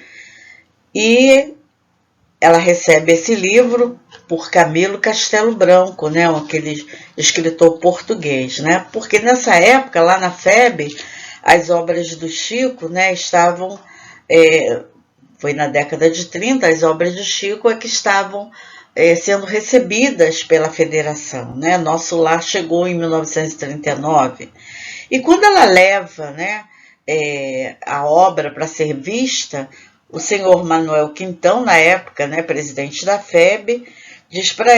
e ela recebe esse livro por Camilo Castelo Branco, né, aquele escritor português, né? Porque nessa época, lá na FEB, as obras do Chico, né, estavam, foi na década de 30, as obras do Chico que estavam sendo recebidas pela federação, né? Nosso Lar chegou em 1939. E quando ela leva, né, a obra para ser vista, o senhor Manuel Quintão, na época, né, presidente da FEB, diz para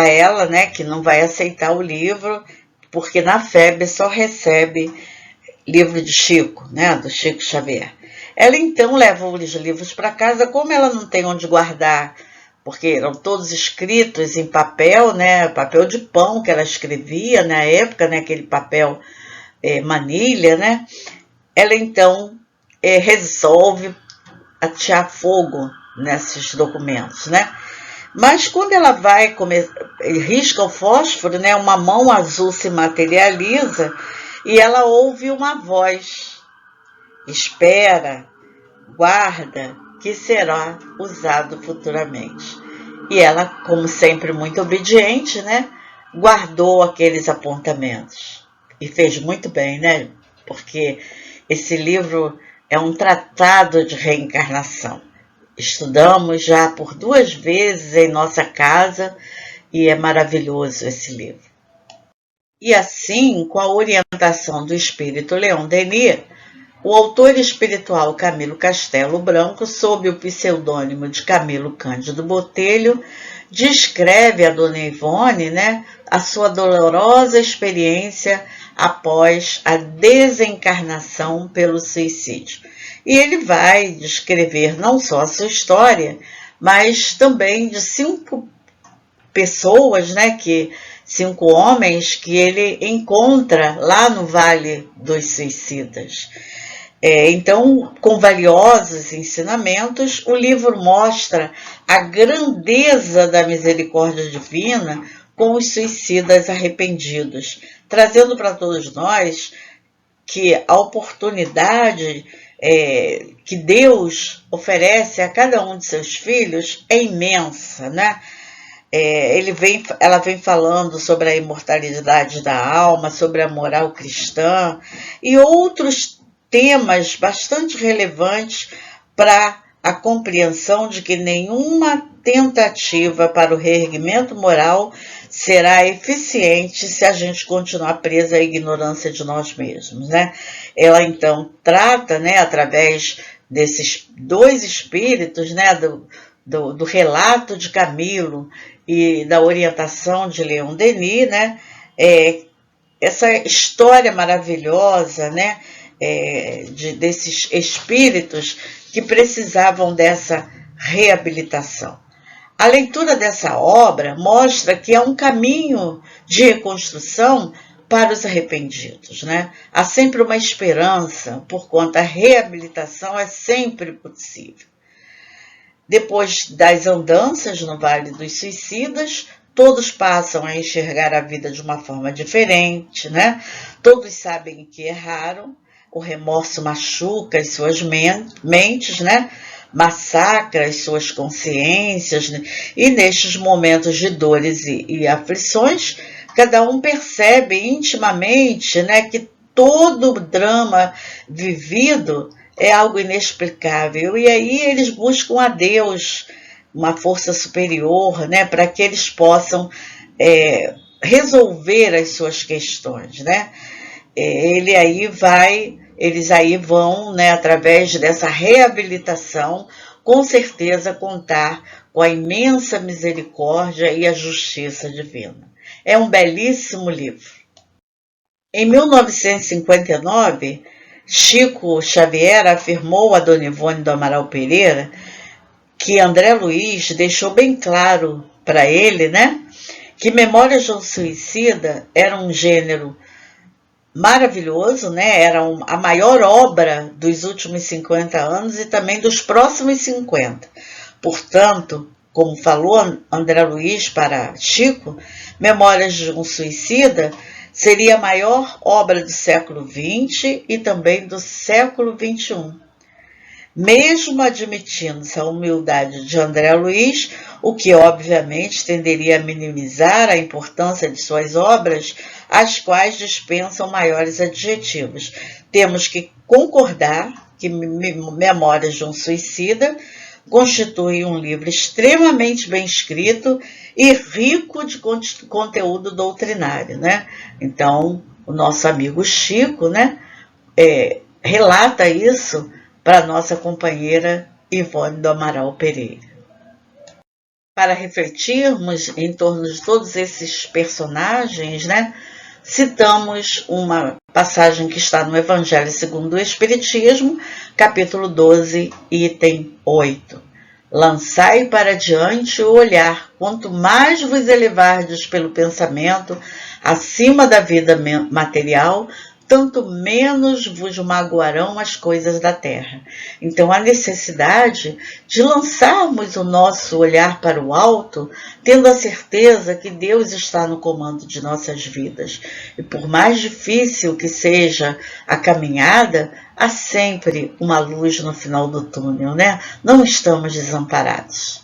ela, né, que não vai aceitar o livro, porque na FEB só recebe livro de Chico, né, do Chico Xavier. Ela então leva os livros para casa, como ela não tem onde guardar, porque eram todos escritos em papel, né, papel de pão que ela escrevia na época, né, aquele papel manilha, né, ela então resolve atear fogo nesses documentos, né. Mas quando ela vai, risca o fósforo, né, uma mão azul se materializa e ela ouve uma voz: espera, guarda, que será usado futuramente. E ela, como sempre muito obediente, né, guardou aqueles apontamentos. E fez muito bem, né, porque esse livro é um tratado de reencarnação. Estudamos já por 2 vezes em nossa casa e é maravilhoso esse livro. E assim, com a orientação do espírito Leon Denis, o autor espiritual Camilo Castelo Branco, sob o pseudônimo de Camilo Cândido Botelho, descreve a Dona Ivone, né, a sua dolorosa experiência após a desencarnação pelo suicídio. E ele vai descrever não só a sua história, mas também de 5 pessoas, né, 5 homens que ele encontra lá no Vale dos Suicidas. Então, com valiosos ensinamentos, o livro mostra a grandeza da misericórdia divina com os suicidas arrependidos, trazendo para todos nós que a oportunidade que Deus oferece a cada um de seus filhos é imensa, né? Ela vem falando sobre a imortalidade da alma, sobre a moral cristã e outros temas bastante relevantes para a compreensão de que nenhuma tentativa para o reerguimento moral será eficiente se a gente continuar presa à ignorância de nós mesmos, né? Ela então trata, né, através desses dois espíritos, né, do relato de Camilo e da orientação de Leon Denis, né, essa história maravilhosa, né, desses espíritos que precisavam dessa reabilitação. A leitura dessa obra mostra que é um caminho de reconstrução para os arrependidos, né? Há sempre uma esperança, porquanto a reabilitação é sempre possível. Depois das andanças no Vale dos Suicidas, todos passam a enxergar a vida de uma forma diferente, né? Todos sabem que erraram, o remorso machuca as suas mentes, né? Massacra as suas consciências, né? E nestes momentos de dores e aflições, cada um percebe intimamente, né, que todo o drama vivido é algo inexplicável. E aí eles buscam a Deus, uma força superior, né, para que eles possam resolver as suas questões, né? Eles aí vão, né, através dessa reabilitação, com certeza contar com a imensa misericórdia e a justiça divina. É um belíssimo livro. Em 1959, Chico Xavier afirmou a Dona Ivone do Amaral Pereira que André Luiz deixou bem claro para ele, né, que Memórias de um Suicida era um gênero maravilhoso, né? Era a maior obra dos últimos 50 anos e também dos próximos 50. Portanto, como falou André Luiz para Chico, Memórias de um Suicida seria a maior obra do século XX e também do século XXI. Mesmo admitindo-se a humildade de André Luiz, o que obviamente tenderia a minimizar a importância de suas obras, as quais dispensam maiores adjetivos. Temos que concordar que Memórias de um Suicida constitui um livro extremamente bem escrito e rico de conteúdo doutrinário, né? Então, o nosso amigo Chico, né, relata isso para a nossa companheira Ivone do Amaral Pereira. Para refletirmos em torno de todos esses personagens, né, citamos uma passagem que está no Evangelho segundo o Espiritismo, capítulo 12, item 8. Lançai para diante o olhar, quanto mais vos elevardes pelo pensamento acima da vida material, tanto menos vos magoarão as coisas da terra. Então, a necessidade de lançarmos o nosso olhar para o alto, tendo a certeza que Deus está no comando de nossas vidas. E por mais difícil que seja a caminhada, há sempre uma luz no final do túnel, né? Não estamos desamparados.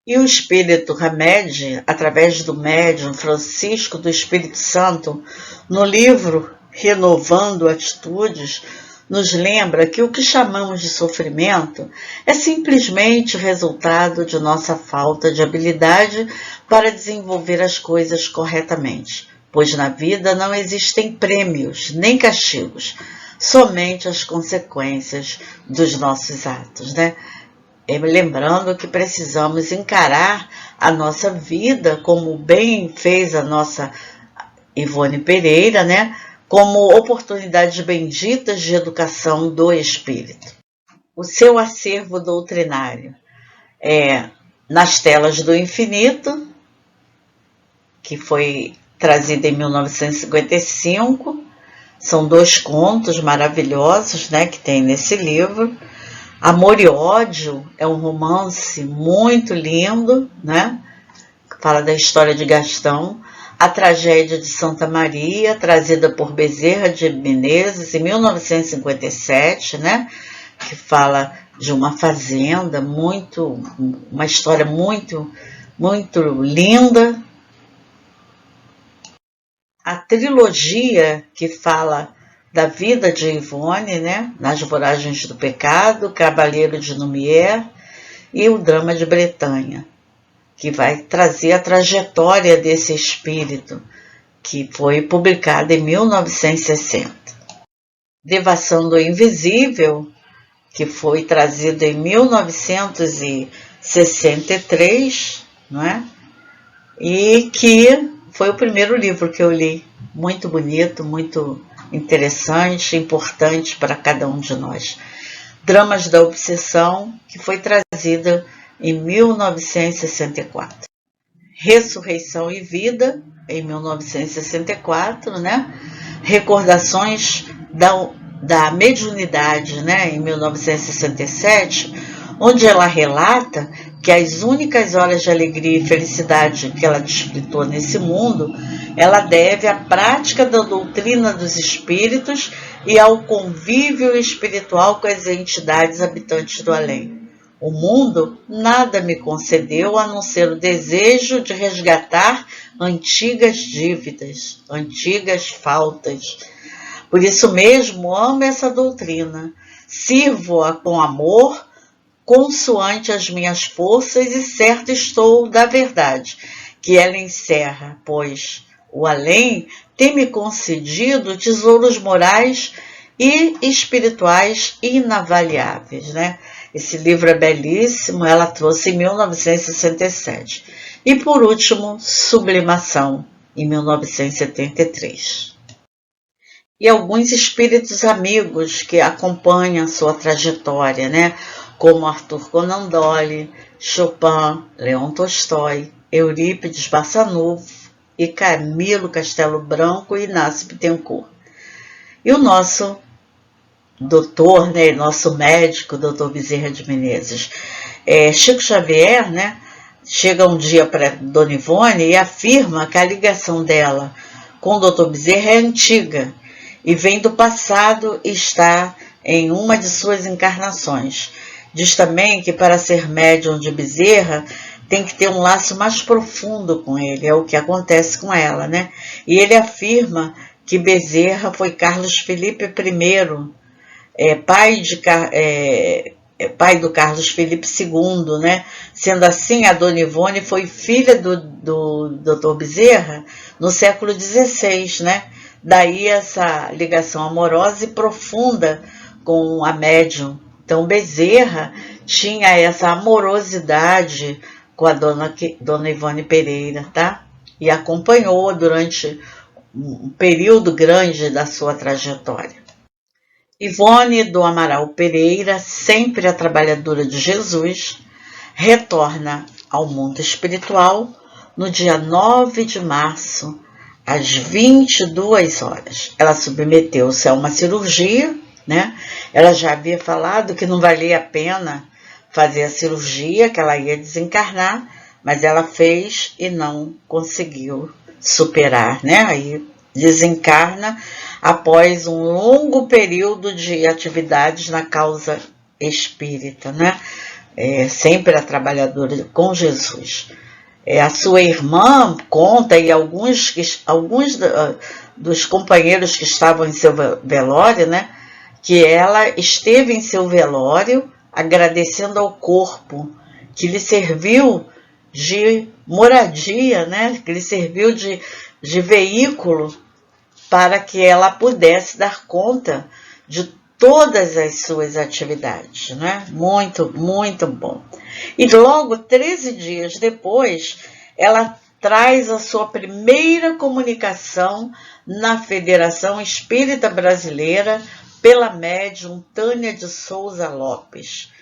E o Espírito Hamed, através do médium Francisco do Espírito Santo, no livro Renovando Atitudes, nos lembra que o que chamamos de sofrimento é simplesmente resultado de nossa falta de habilidade para desenvolver as coisas corretamente, pois na vida não existem prêmios nem castigos, somente as consequências dos nossos atos, né? Lembrando que precisamos encarar a nossa vida, como bem fez a nossa Ivone Pereira, né, como oportunidades benditas de educação do espírito. O seu acervo doutrinário Nas Telas do Infinito, que foi trazido em 1955, são 2 contos maravilhosos, né, que tem nesse livro. Amor e Ódio é um romance muito lindo, né, fala da história de Gastão, a tragédia de Santa Maria, trazida por Bezerra de Menezes em 1957, né? Que fala de uma fazenda, uma história muito linda. A trilogia que fala da vida de Ivone, né? Nas Voragens do Pecado, Cavaleiro de Lumière e o Drama de Bretanha, que vai trazer a trajetória desse espírito, que foi publicada em 1960. Devassando o Invisível, que foi trazido em 1963, não é? E que foi o primeiro livro que eu li. Muito bonito, muito interessante, importante para cada um de nós. Dramas da Obsessão, que foi trazida em 1964. Ressurreição e Vida, em 1964, né? Recordações da Mediunidade, né? Em 1967, onde ela relata que as únicas horas de alegria e felicidade que ela desfrutou nesse mundo, ela deve à prática da doutrina dos espíritos e ao convívio espiritual com as entidades habitantes do além. O mundo nada me concedeu a não ser o desejo de resgatar antigas dívidas, antigas faltas. Por isso mesmo amo essa doutrina, sirvo-a com amor, consoante as minhas forças, e certo estou da verdade, que ela encerra, pois o além tem me concedido tesouros morais e espirituais inavaliáveis, né? Esse livro é belíssimo, ela trouxe em 1967. E por último, Sublimação, em 1973. E alguns espíritos amigos que acompanham a sua trajetória, né? Como Arthur Conan Doyle, Chopin, Leon Tolstói, Eurípides Barçanufo e Camilo Castelo Branco e Inácio Bittencourt. E o nosso doutor, né, nosso médico, doutor Bezerra de Menezes, Chico Xavier, né, chega um dia para Dona Ivone e afirma que a ligação dela com o doutor Bezerra é antiga e vem do passado e está em uma de suas encarnações. Diz também que para ser médium de Bezerra tem que ter um laço mais profundo com ele, é o que acontece com ela, né? E ele afirma que Bezerra foi Carlos Felipe I, pai do Carlos Felipe II, né? Sendo assim, a Dona Ivone foi filha do Dr. Bezerra no século XVI, né? Daí essa ligação amorosa e profunda com a médium. Então, Bezerra tinha essa amorosidade com a Dona Ivone Pereira, tá? E acompanhou durante um período grande da sua trajetória. Ivone do Amaral Pereira, sempre a trabalhadora de Jesus, retorna ao mundo espiritual no dia 9 de março, às 22 horas. Ela submeteu-se a uma cirurgia, né? Ela já havia falado que não valia a pena fazer a cirurgia, que ela ia desencarnar, mas ela fez e não conseguiu superar, né? Aí desencarna após um longo período de atividades na causa espírita, né? Sempre a trabalhadora com Jesus. A sua irmã conta, e alguns dos companheiros que estavam em seu velório, né? Que ela esteve em seu velório agradecendo ao corpo que lhe serviu de moradia, né? Que lhe serviu de veículo para que ela pudesse dar conta de todas as suas atividades, né? Muito, muito bom. E logo 13 dias depois, ela traz a sua primeira comunicação na Federação Espírita Brasileira pela médium Tânia de Souza Lopes,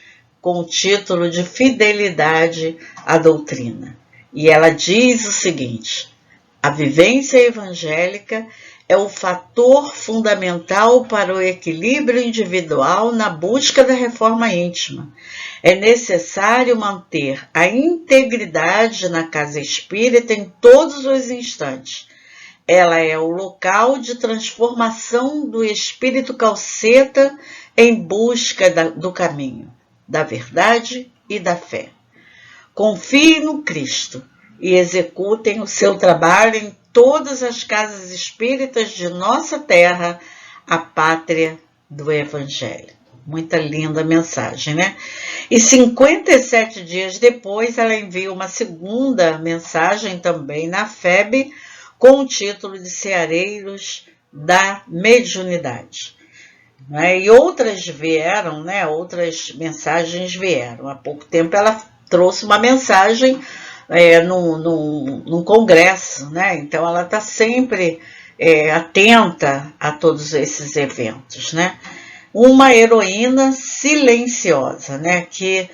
com o título de Fidelidade à Doutrina. E ela diz o seguinte: a vivência evangélica é o fator fundamental para o equilíbrio individual na busca da reforma íntima. É necessário manter a integridade na casa espírita em todos os instantes. Ela é o local de transformação do espírito calceta em busca do caminho, da verdade e da fé. Confiem no Cristo e executem o seu trabalho em todas as casas espíritas de nossa terra, a pátria do Evangelho. Muita linda mensagem, né? E 57 dias depois, ela envia uma segunda mensagem também na FEB, com o título de Ceareiros da Mediunidade. E outras vieram, né? Outras mensagens vieram. Há pouco tempo ela trouxe uma mensagem num congresso, né? Então ela está sempre atenta a todos esses eventos, né? Uma heroína silenciosa, né? Que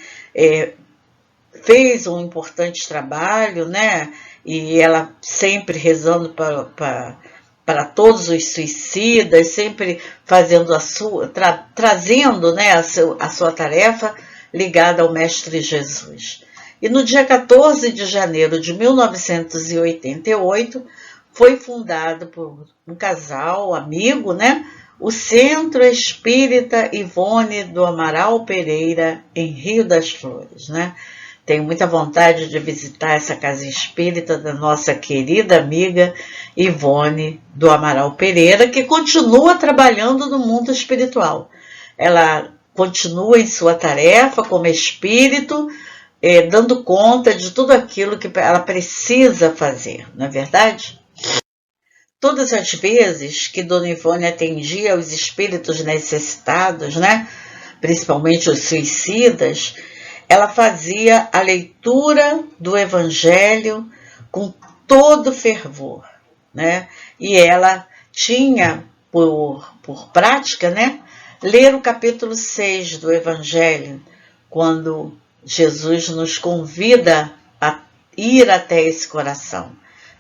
fez um importante trabalho, né? E ela sempre rezando para todos os suicidas, sempre fazendo trazendo, né, a sua tarefa ligada ao Mestre Jesus. E no dia 14 de janeiro de 1988, foi fundado por um casal amigo, né, o Centro Espírita Ivone do Amaral Pereira, em Rio das Flores, né? Tenho muita vontade de visitar essa casa espírita da nossa querida amiga Ivone do Amaral Pereira, que continua trabalhando no mundo espiritual. Ela continua em sua tarefa como espírito, dando conta de tudo aquilo que ela precisa fazer, não é verdade? Todas as vezes que Dona Ivone atendia os espíritos necessitados, né, principalmente os suicidas, ela fazia a leitura do Evangelho com todo fervor, né? E ela tinha por prática, né, ler o capítulo 6 do Evangelho, quando Jesus nos convida a ir até esse coração.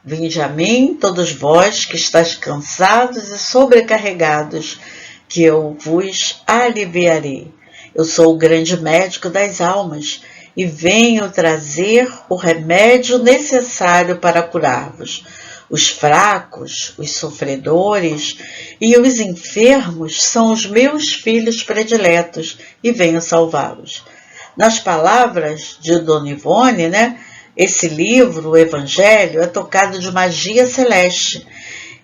Vinde a mim, todos vós que estáis cansados e sobrecarregados, que eu vos aliviarei. Eu sou o grande médico das almas e venho trazer o remédio necessário para curar-vos. Os fracos, os sofredores e os enfermos são os meus filhos prediletos e venho salvá-los. Nas palavras de Dona Ivone, né, esse livro, o Evangelho, é tocado de magia celeste.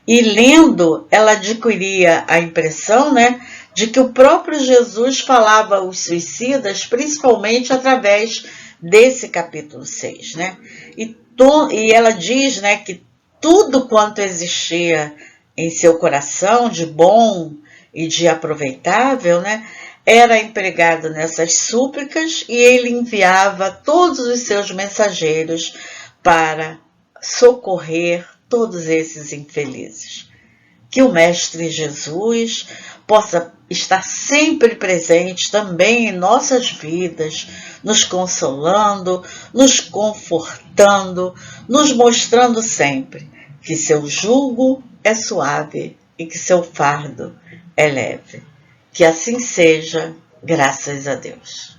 E lendo, ela adquiria a impressão, né, de que o próprio Jesus falava aos suicidas, principalmente através desse capítulo 6, né? E ela diz, né, que tudo quanto existia em seu coração de bom e de aproveitável, né, era empregado nessas súplicas e ele enviava todos os seus mensageiros para socorrer todos esses infelizes. Que o Mestre Jesus possa estar sempre presente também em nossas vidas, nos consolando, nos confortando, nos mostrando sempre que seu jugo é suave e que seu fardo é leve. Que assim seja, graças a Deus.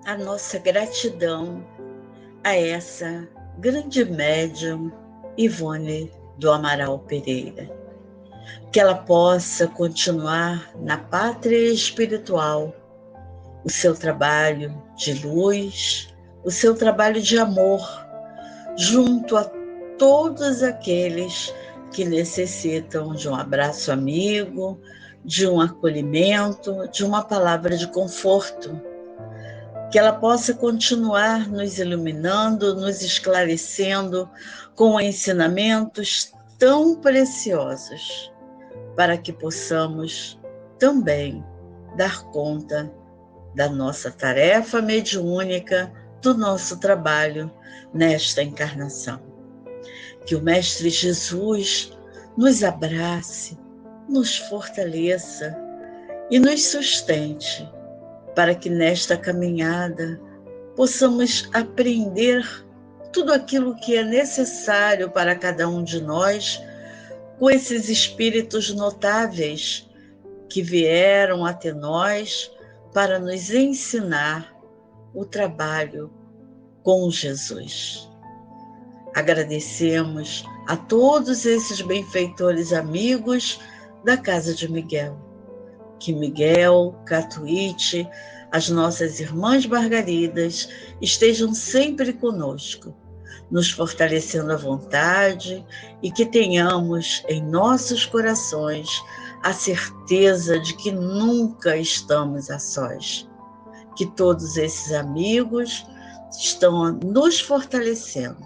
A nossa gratidão a essa grande médium Ivone do Amaral Pereira. Que ela possa continuar na pátria espiritual o seu trabalho de luz, o seu trabalho de amor, junto a todos aqueles que necessitam de um abraço amigo, de um acolhimento, de uma palavra de conforto. Que ela possa continuar nos iluminando, nos esclarecendo com ensinamentos tão preciosos, para que possamos também dar conta da nossa tarefa mediúnica, do nosso trabalho nesta encarnação. Que o Mestre Jesus nos abrace, nos fortaleça e nos sustente, para que nesta caminhada possamos aprender tudo aquilo que é necessário para cada um de nós com esses espíritos notáveis que vieram até nós para nos ensinar o trabalho com Jesus. Agradecemos a todos esses benfeitores amigos da Casa de Miguel. Que Miguel, Catuíte, as nossas irmãs Margaridas estejam sempre conosco, nos fortalecendo à vontade e que tenhamos em nossos corações a certeza de que nunca estamos a sós. Que todos esses amigos estão nos fortalecendo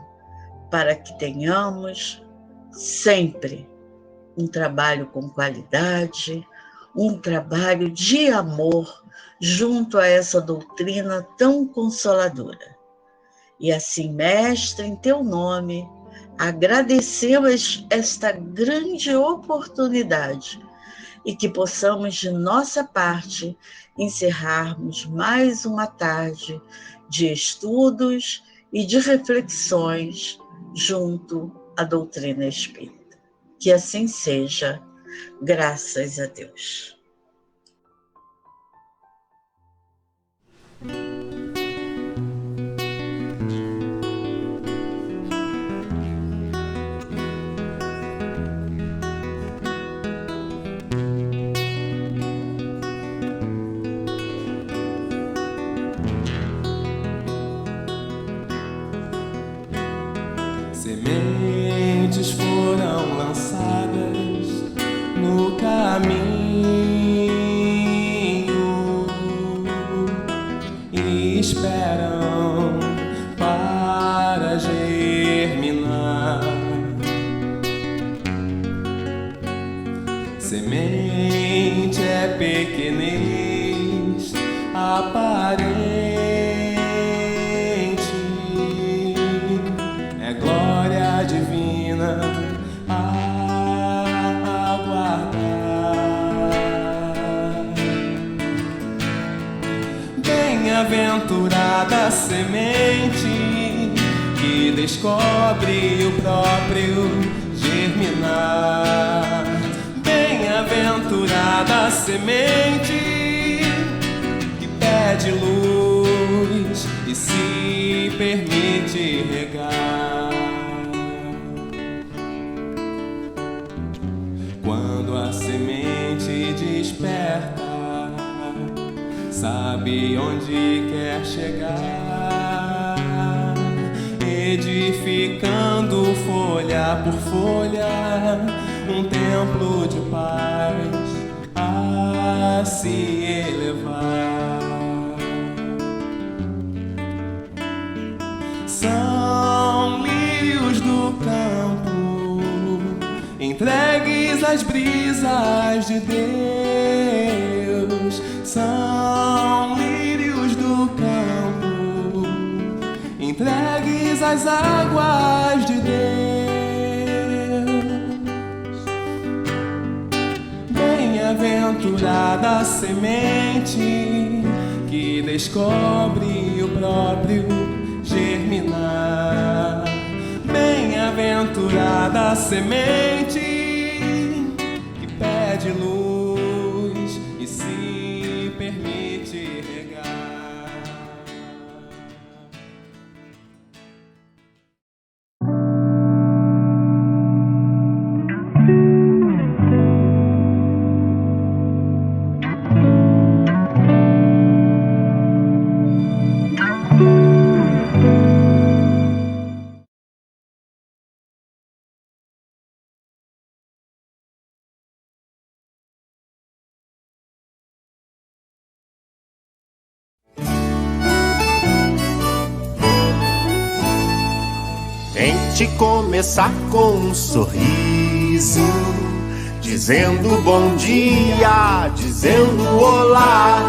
para que tenhamos sempre um trabalho com qualidade, um trabalho de amor junto a essa doutrina tão consoladora. E assim, Mestre, em teu nome, agradecemos esta grande oportunidade e que possamos, de nossa parte, encerrarmos mais uma tarde de estudos e de reflexões junto à doutrina espírita. Que assim seja, graças a Deus. Sementes foram lançadas no caminho e esperam para germinar. Semente é pequenez aparente, é glória divina a aguardar. Bem-aventurada a semente que descobre o próprio germinar. Bem-aventurada a semente que pede luz e se permite regar. Quando a semente desperta, sabe onde quer chegar, edificando folha por folha um templo de paz a se elevar. São lírios do campo, entregues às brisas de Deus. São lírios do campo, entregues às águas de Deus. Bem-aventurada a semente que descobre o próprio germinar. Bem-aventurada a semente que pede luz e se permite regar. Tente começar com um sorriso, dizendo bom dia, dizendo olá.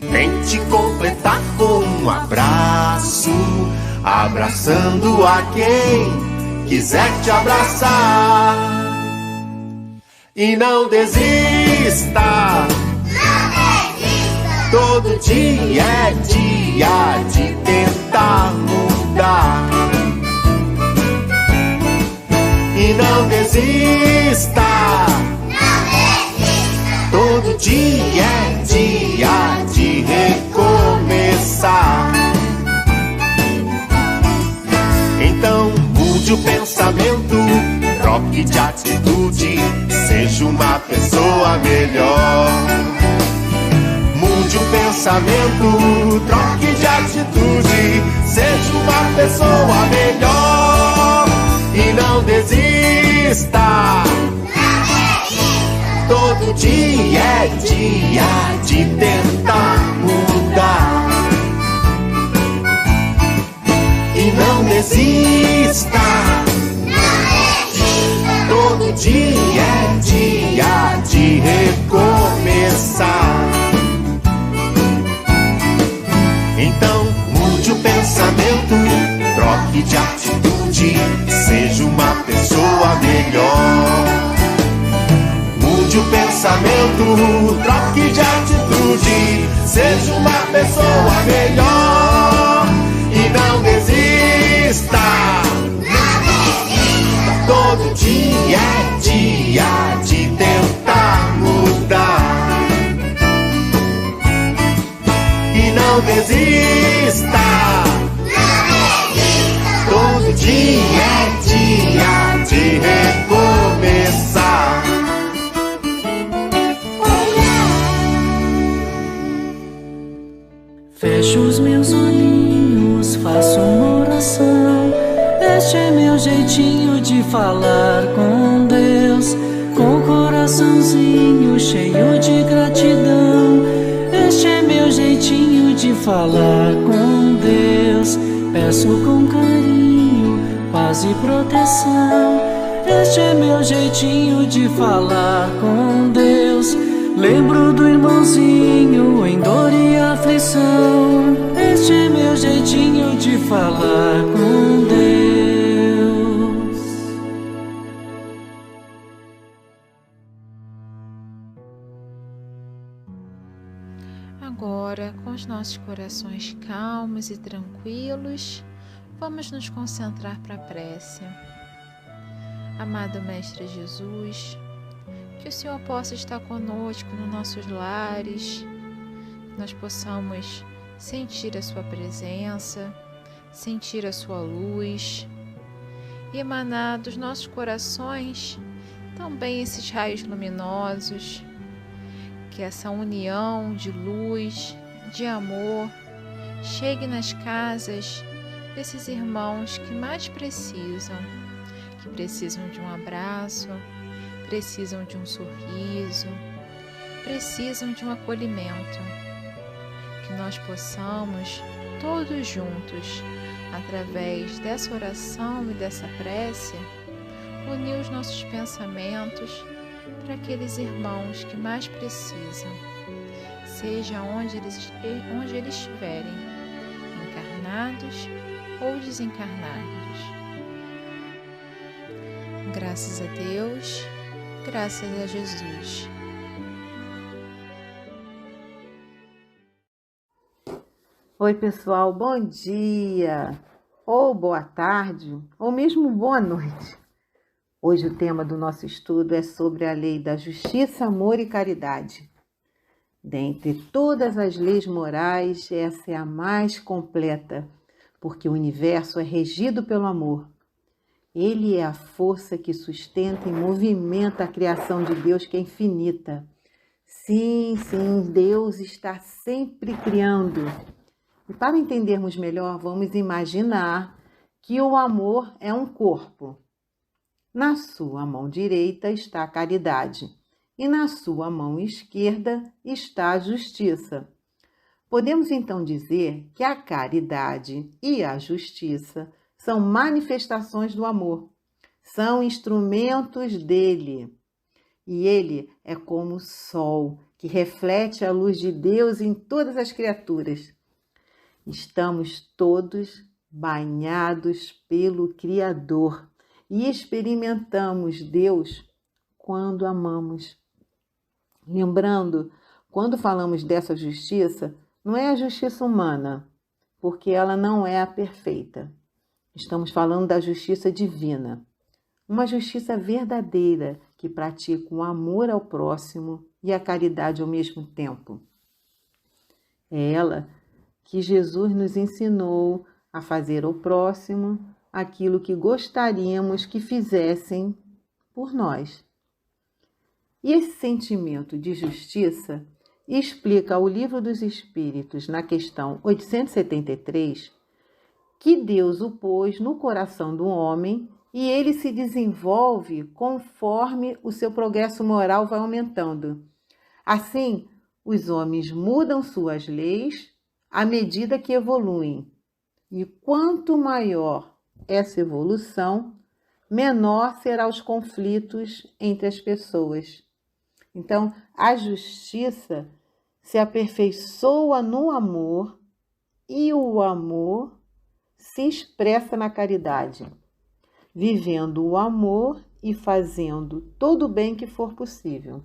Tente completar com um abraço, abraçando a quem quiser te abraçar. E não desista, Todo dia é dia de tentar mudar. E não desista. Todo dia é dia de recomeçar. Então mude o pensamento, troque de atitude, seja uma pessoa melhor. Mude o pensamento, troque de atitude, seja uma pessoa melhor. E não desista. Todo dia é dia de tentar mudar. E não desista. Todo dia é dia de recomeçar. Então mude o pensamento, troque de atitude, seja uma pessoa melhor. Mude o pensamento, troque de atitude, seja uma pessoa melhor. E não desista. Todo dia é dia de tentar mudar. E não desista. Todo dia é dia de recomeçar. Fecho os meus olhinhos, faço uma oração. Este é meu jeitinho de falar com Deus, com o coraçãozinho cheio de gratidão. Este é meu jeitinho de falar com Deus. Peço com carinho, paz e proteção. Este é meu jeitinho de falar com Deus. Lembro do irmãozinho em dor e aflição. Este é meu jeitinho de falar com Deus. Agora, com os nossos corações calmos e tranquilos, vamos nos concentrar para a prece. Amado Mestre Jesus, que o Senhor possa estar conosco nos nossos lares, que nós possamos sentir a Sua presença, sentir a Sua luz e emanar dos nossos corações também esses raios luminosos, que essa união de luz, de amor, chegue nas casas desses irmãos que mais precisam, que precisam de um abraço, precisam de um sorriso, precisam de um acolhimento. Que nós possamos, todos juntos, através dessa oração e dessa prece, unir os nossos pensamentos para aqueles irmãos que mais precisam, seja onde eles estiverem, encarnados ou desencarnados. Graças a Deus, graças a Jesus. Oi pessoal, bom dia, ou boa tarde, ou mesmo boa noite. Hoje o tema do nosso estudo é sobre a lei da justiça, amor e caridade. Dentre todas as leis morais, essa é a mais completa, porque o universo é regido pelo amor. Ele é a força que sustenta e movimenta a criação de Deus, que é infinita. Sim, Deus está sempre criando. E para entendermos melhor, vamos imaginar que o amor é um corpo. Na sua mão direita está a caridade e na sua mão esquerda está a justiça. Podemos então dizer que a caridade e a justiça são manifestações do amor, são instrumentos dele. E ele é como o sol que reflete a luz de Deus em todas as criaturas. Estamos todos banhados pelo Criador e experimentamos Deus quando amamos. Lembrando, quando falamos dessa justiça, não é a justiça humana, porque ela não é a perfeita. Estamos falando da justiça divina. Uma justiça verdadeira que pratica o amor ao próximo e a caridade ao mesmo tempo. É ela que Jesus nos ensinou a fazer ao próximo aquilo que gostaríamos que fizessem por nós. E esse sentimento de justiça explica o Livro dos Espíritos, na questão 873, que Deus o pôs no coração do homem e ele se desenvolve conforme o seu progresso moral vai aumentando. Assim, os homens mudam suas leis à medida que evoluem. E quanto maior essa evolução, menor serão os conflitos entre as pessoas. Então, a justiça se aperfeiçoa no amor e o amor se expressa na caridade, vivendo o amor e fazendo todo o bem que for possível.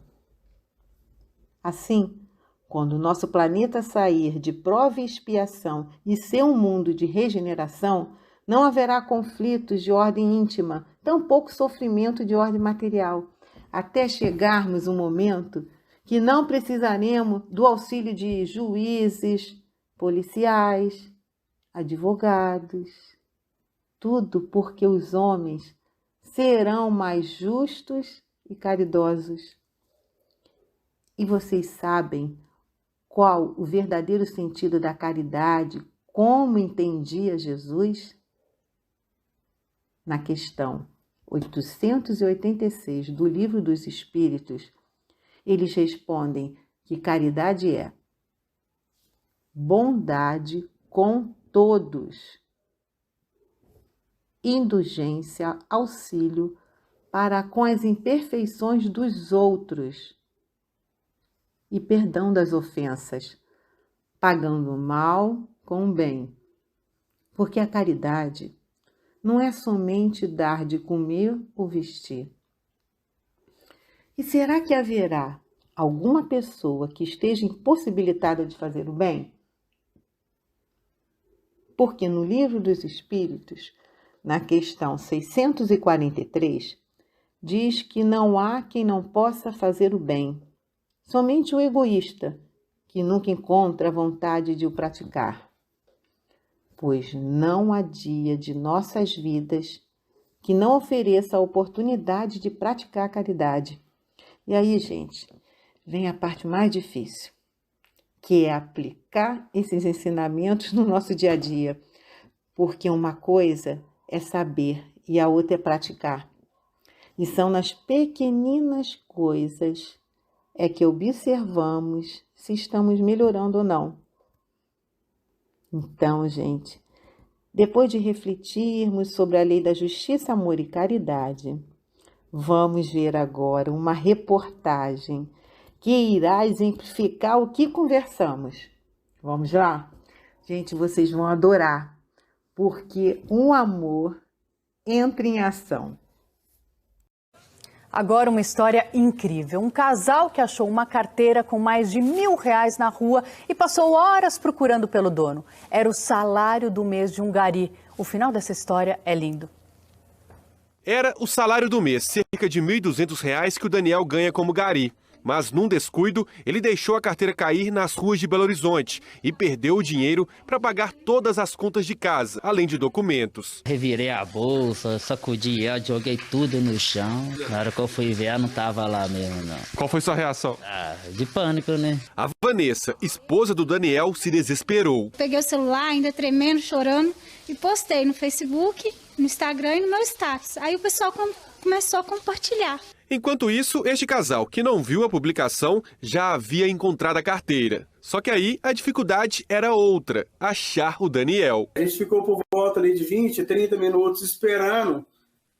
Assim, quando o nosso planeta sair de prova e expiação e ser um mundo de regeneração, não haverá conflitos de ordem íntima, tampouco sofrimento de ordem material, até chegarmos um momento que não precisaremos do auxílio de juízes, policiais, advogados, tudo porque os homens serão mais justos e caridosos. E vocês sabem qual o verdadeiro sentido da caridade, como entendia Jesus? Na questão 886 do Livro dos Espíritos, eles respondem que caridade é bondade com todos, indulgência, auxílio para com as imperfeições dos outros e perdão das ofensas, pagando o mal com o bem. Porque a caridade não é somente dar de comer ou vestir. E será que haverá alguma pessoa que esteja impossibilitada de fazer o bem? Porque no Livro dos Espíritos, na questão 643, diz que não há quem não possa fazer o bem, somente o egoísta, que nunca encontra a vontade de o praticar. Pois não há dia de nossas vidas que não ofereça a oportunidade de praticar a caridade. E aí, gente, vem a parte mais difícil, que é aplicar esses ensinamentos no nosso dia a dia. Porque uma coisa é saber e a outra é praticar. E são nas pequeninas coisas é que observamos se estamos melhorando ou não. Então, gente, depois de refletirmos sobre a lei da justiça, amor e caridade, vamos ver agora uma reportagem que irá exemplificar o que conversamos. Vamos lá? Gente, vocês vão adorar, porque um amor entra em ação. Agora uma história incrível. Um casal que achou uma carteira com mais de R$1.000 na rua e passou horas procurando pelo dono. Era o salário do mês de um gari. O final dessa história é lindo. Era o salário do mês, cerca de R$1.200 que o Daniel ganha como gari. Mas, num descuido, ele deixou a carteira cair nas ruas de Belo Horizonte e perdeu o dinheiro para pagar todas as contas de casa, além de documentos. Revirei a bolsa, sacudi ela, joguei tudo no chão. Na hora que eu fui ver, ela não estava lá mesmo, não. Qual foi sua reação? De pânico, né? A Vanessa, esposa do Daniel, se desesperou. Peguei o celular, ainda tremendo, chorando, e postei no Facebook, no Instagram e no meu status. Aí o pessoal começou a compartilhar. Enquanto isso, este casal, que não viu a publicação, já havia encontrado a carteira. Só que aí a dificuldade era outra, achar o Daniel. A gente ficou por volta ali de 20, 30 minutos esperando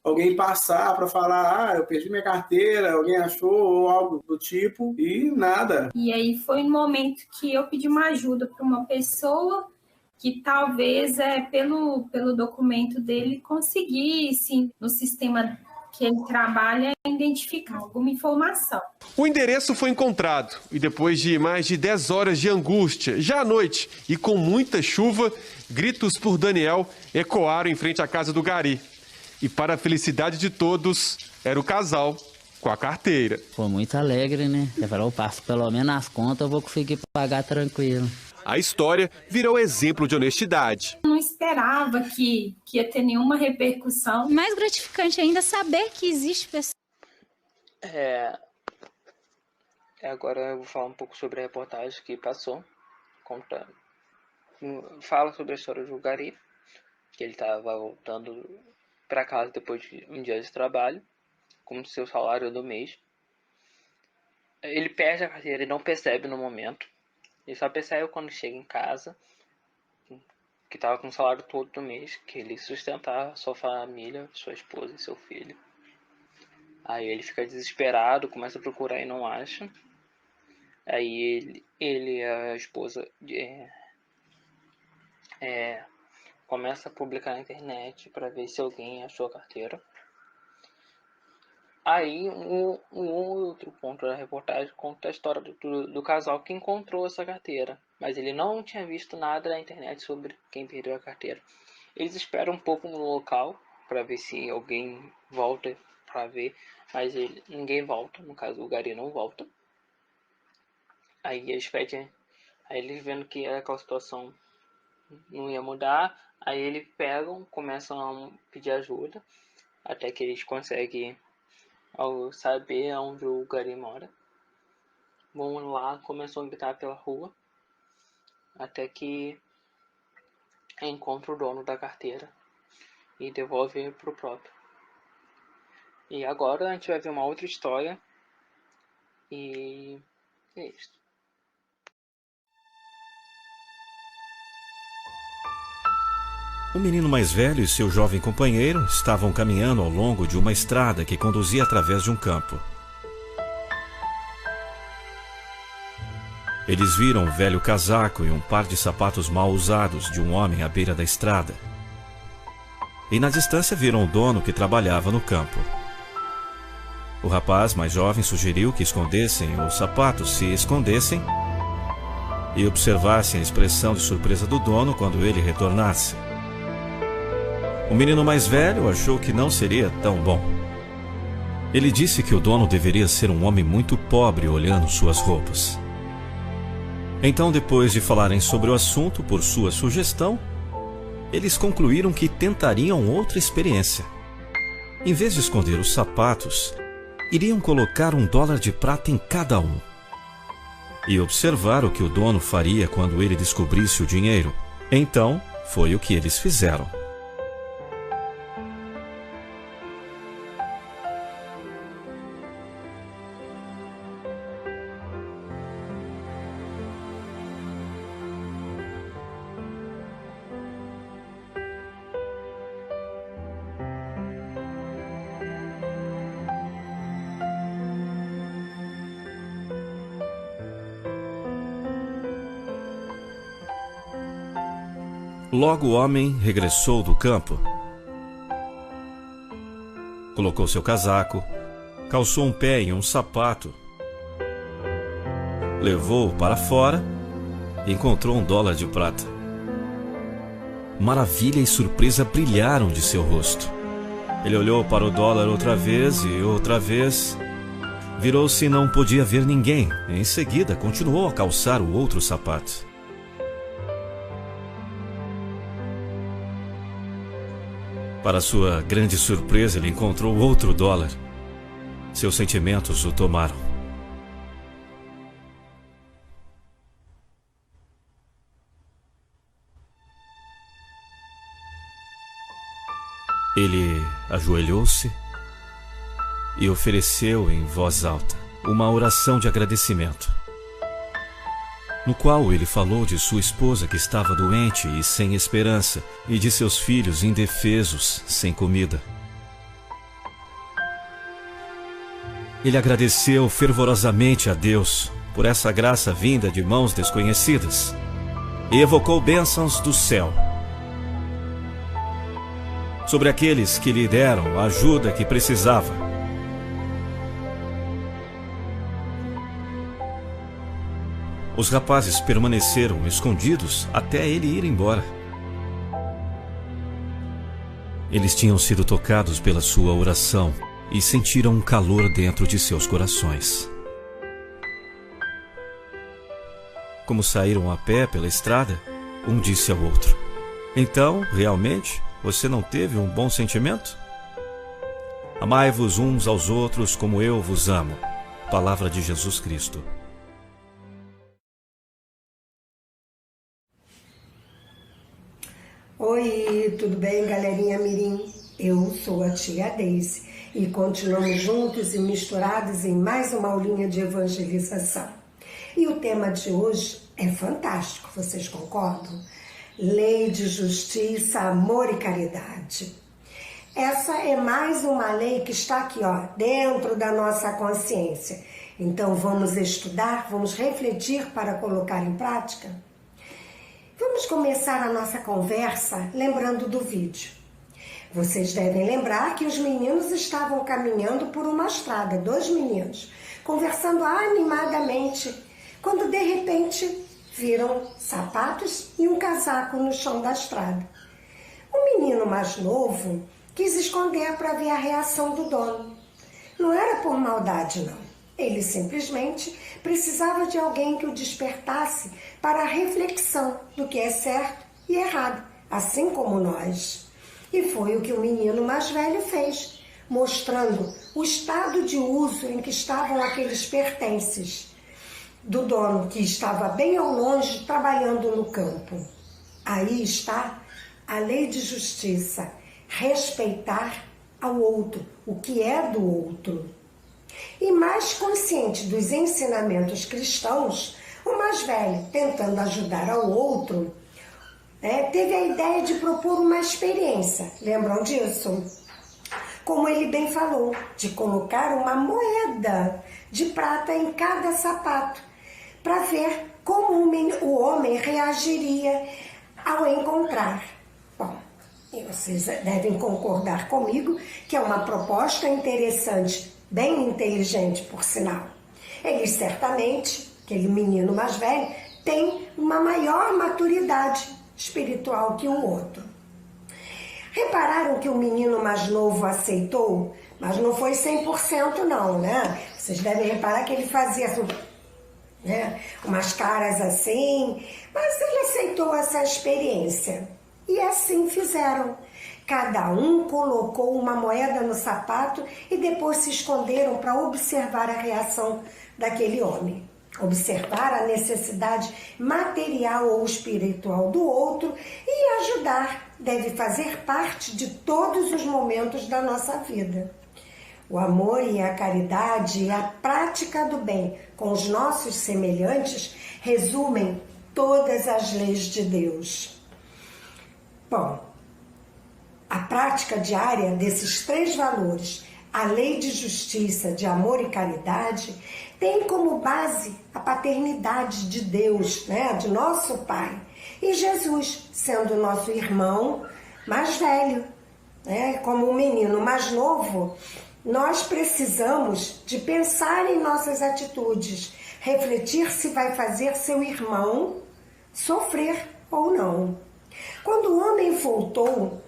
alguém passar para falar, eu perdi minha carteira, alguém achou ou algo do tipo, e nada. E aí foi um momento que eu pedi uma ajuda para uma pessoa que talvez pelo documento dele conseguisse no sistema que ele trabalha é identificar alguma informação. O endereço foi encontrado e depois de mais de 10 horas de angústia, já à noite e com muita chuva, gritos por Daniel ecoaram em frente à casa do Gari. E para a felicidade de todos, era o casal com a carteira. Foi muito alegre, né? Eu falei, eu passo pelo menos as contas, eu vou conseguir pagar tranquilo. A história virou exemplo de honestidade. Eu não esperava que ia ter nenhuma repercussão. Mais gratificante ainda saber que existe pessoas. Agora eu vou falar um pouco sobre a reportagem que passou. Fala sobre a história do Gari, que ele estava voltando para casa depois de um dia de trabalho, com seu salário do mês. Ele perde a carteira e não percebe no momento. Ele só percebe quando chega em casa, que estava com o salário todo do mês, que ele sustentava sua família, sua esposa e seu filho. Aí ele fica desesperado, começa a procurar e não acha. Aí a esposa começa a publicar na internet para ver se alguém achou a carteira. Aí um outro ponto da reportagem conta a história do casal que encontrou essa carteira, mas ele não tinha visto nada na internet sobre quem perdeu a carteira. Eles esperam um pouco no local para ver se alguém volta para ver, mas ninguém volta, no caso o Gari não volta. Aí eles vendo que aquela situação não ia mudar, aí eles começam a pedir ajuda, até que eles conseguem ao saber onde o Gari mora. Vão lá, começam a gritar pela rua, até que encontra o dono da carteira e devolve pro próprio. E agora a gente vai ver uma outra história e é isso. O menino mais velho e seu jovem companheiro estavam caminhando ao longo de uma estrada que conduzia através de um campo. Eles viram um velho casaco e um par de sapatos mal usados de um homem à beira da estrada. E na distância viram o dono que trabalhava no campo. O rapaz mais jovem sugeriu que escondessem os sapatos, se escondessem, e observassem a expressão de surpresa do dono quando ele retornasse. O menino mais velho achou que não seria tão bom. Ele disse que o dono deveria ser um homem muito pobre olhando suas roupas. Então, depois de falarem sobre o assunto por sua sugestão, eles concluíram que tentariam outra experiência. Em vez de esconder os sapatos, iriam colocar $1 de prata em cada um e observar o que o dono faria quando ele descobrisse o dinheiro. Então, foi o que eles fizeram. Logo o homem regressou do campo. Colocou seu casaco, calçou um pé em um sapato, levou-o para fora e encontrou $1 de prata. Maravilha e surpresa brilharam de seu rosto. Ele olhou para o dólar outra vez e outra vez. Virou-se e não podia ver ninguém. Em seguida, continuou a calçar o outro sapato. Para sua grande surpresa, ele encontrou outro $. Seus sentimentos o tomaram. Ele ajoelhou-se e ofereceu em voz alta uma oração de agradecimento, no qual ele falou de sua esposa que estava doente e sem esperança, e de seus filhos indefesos, sem comida. Ele agradeceu fervorosamente a Deus por essa graça vinda de mãos desconhecidas e evocou bênçãos do céu. sobre aqueles que lhe deram a ajuda que precisava. Os rapazes permaneceram escondidos até ele ir embora. Eles tinham sido tocados pela sua oração e sentiram um calor dentro de seus corações. Como saíram a pé pela estrada, um disse ao outro: então, realmente, você não teve um bom sentimento? Amai-vos uns aos outros como eu vos amo. Palavra de Jesus Cristo. Oi, tudo bem, galerinha mirim? Eu sou a tia Deise e continuamos juntos e misturados em mais uma aulinha de evangelização. E o tema de hoje é fantástico, vocês concordam? Lei de justiça, amor e caridade. Essa é mais uma lei que está aqui, ó, dentro da nossa consciência. Então vamos estudar, vamos refletir para colocar em prática? Vamos começar a nossa conversa lembrando do vídeo. Vocês devem lembrar que os meninos estavam caminhando por uma estrada, 2 meninos, conversando animadamente, quando de repente viram sapatos e um casaco no chão da estrada. O menino mais novo quis esconder para ver a reação do dono. Não era por maldade, não. Ele simplesmente precisava de alguém que o despertasse para a reflexão do que é certo e errado, assim como nós. E foi o que o menino mais velho fez, mostrando o estado de uso em que estavam aqueles pertences do dono, que estava bem ao longe trabalhando no campo. Aí está a lei de justiça, respeitar ao outro, o que é do outro. E mais consciente dos ensinamentos cristãos, o mais velho, tentando ajudar ao outro, teve a ideia de propor uma experiência. Lembram disso? Como ele bem falou, de colocar uma moeda de prata em cada sapato, para ver como o homem reagiria ao encontrar. Bom, e vocês devem concordar comigo que é uma proposta interessante, bem inteligente, por sinal. Eles certamente, aquele menino mais velho, tem uma maior maturidade espiritual que o outro. Repararam que o menino mais novo aceitou, mas não foi 100% não, né? Vocês devem reparar que ele fazia umas caras assim, mas ele aceitou essa experiência. E assim fizeram. Cada um colocou uma moeda no sapato e depois se esconderam para observar a reação daquele homem. Observar a necessidade material ou espiritual do outro e ajudar deve fazer parte de todos os momentos da nossa vida. O amor e a caridade e a prática do bem com os nossos semelhantes resumem todas as leis de Deus. Bom, a prática diária desses 3 valores, a lei de justiça, de amor e caridade, tem como base a paternidade de Deus, de nosso Pai. E Jesus, sendo nosso irmão mais velho, como o menino mais novo, nós precisamos de pensar em nossas atitudes, refletir se vai fazer seu irmão sofrer ou não. Quando o homem voltou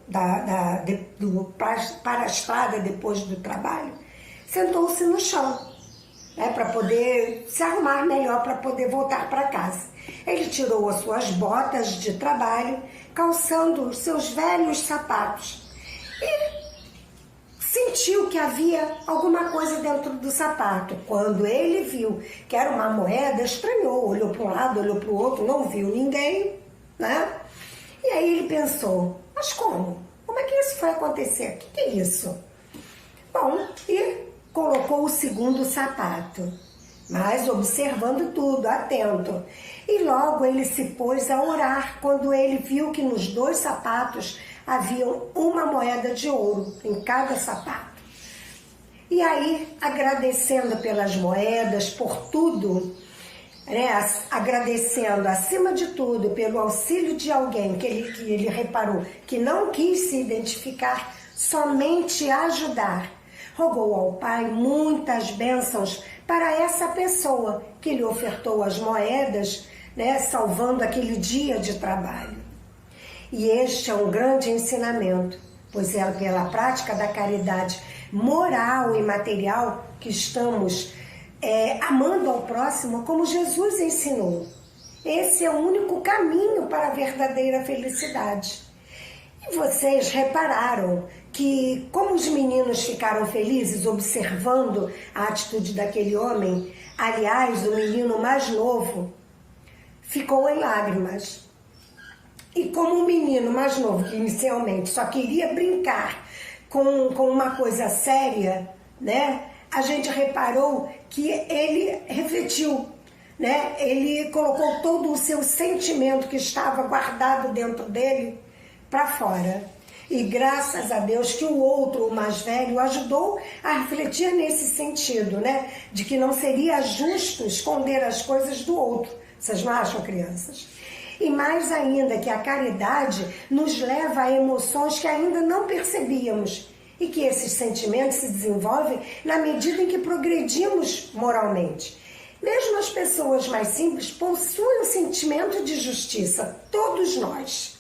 para a estrada depois do trabalho, sentou-se no chão, para poder se arrumar melhor para poder voltar para casa. Ele tirou as suas botas de trabalho, calçando os seus velhos sapatos e sentiu que havia alguma coisa dentro do sapato. Quando ele viu que era uma moeda, estranhou, olhou para um lado, olhou para o outro, não viu ninguém, E aí ele pensou, mas como? Como é que isso foi acontecer? O que é isso? Bom, e colocou o segundo sapato, mas observando tudo, atento. E logo ele se pôs a orar quando ele viu que nos 2 sapatos haviam uma moeda de ouro em cada sapato. E aí, agradecendo pelas moedas, por tudo, né, agradecendo acima de tudo pelo auxílio de alguém que ele reparou que não quis se identificar, somente ajudar. Rogou ao Pai muitas bênçãos para essa pessoa que lhe ofertou as moedas, né, salvando aquele dia de trabalho. E este é um grande ensinamento, pois é pela prática da caridade moral e material que estamos amando ao próximo como Jesus ensinou. Esse é o único caminho para a verdadeira felicidade. E vocês repararam que como os meninos ficaram felizes observando a atitude daquele homem, aliás, o menino mais novo ficou em lágrimas. E como o menino mais novo, que inicialmente só queria brincar com uma coisa séria, né, a gente reparou que ele refletiu, né, ele colocou todo o seu sentimento que estava guardado dentro dele para fora. E graças a Deus que o outro, o mais velho, ajudou a refletir nesse sentido, né, de que não seria justo esconder as coisas do outro. Vocês não acham, crianças? E mais ainda que a caridade nos leva a emoções que ainda não percebíamos e que esses sentimentos se desenvolvem na medida em que progredimos moralmente. Mesmo as pessoas mais simples possuem um sentimento de justiça, todos nós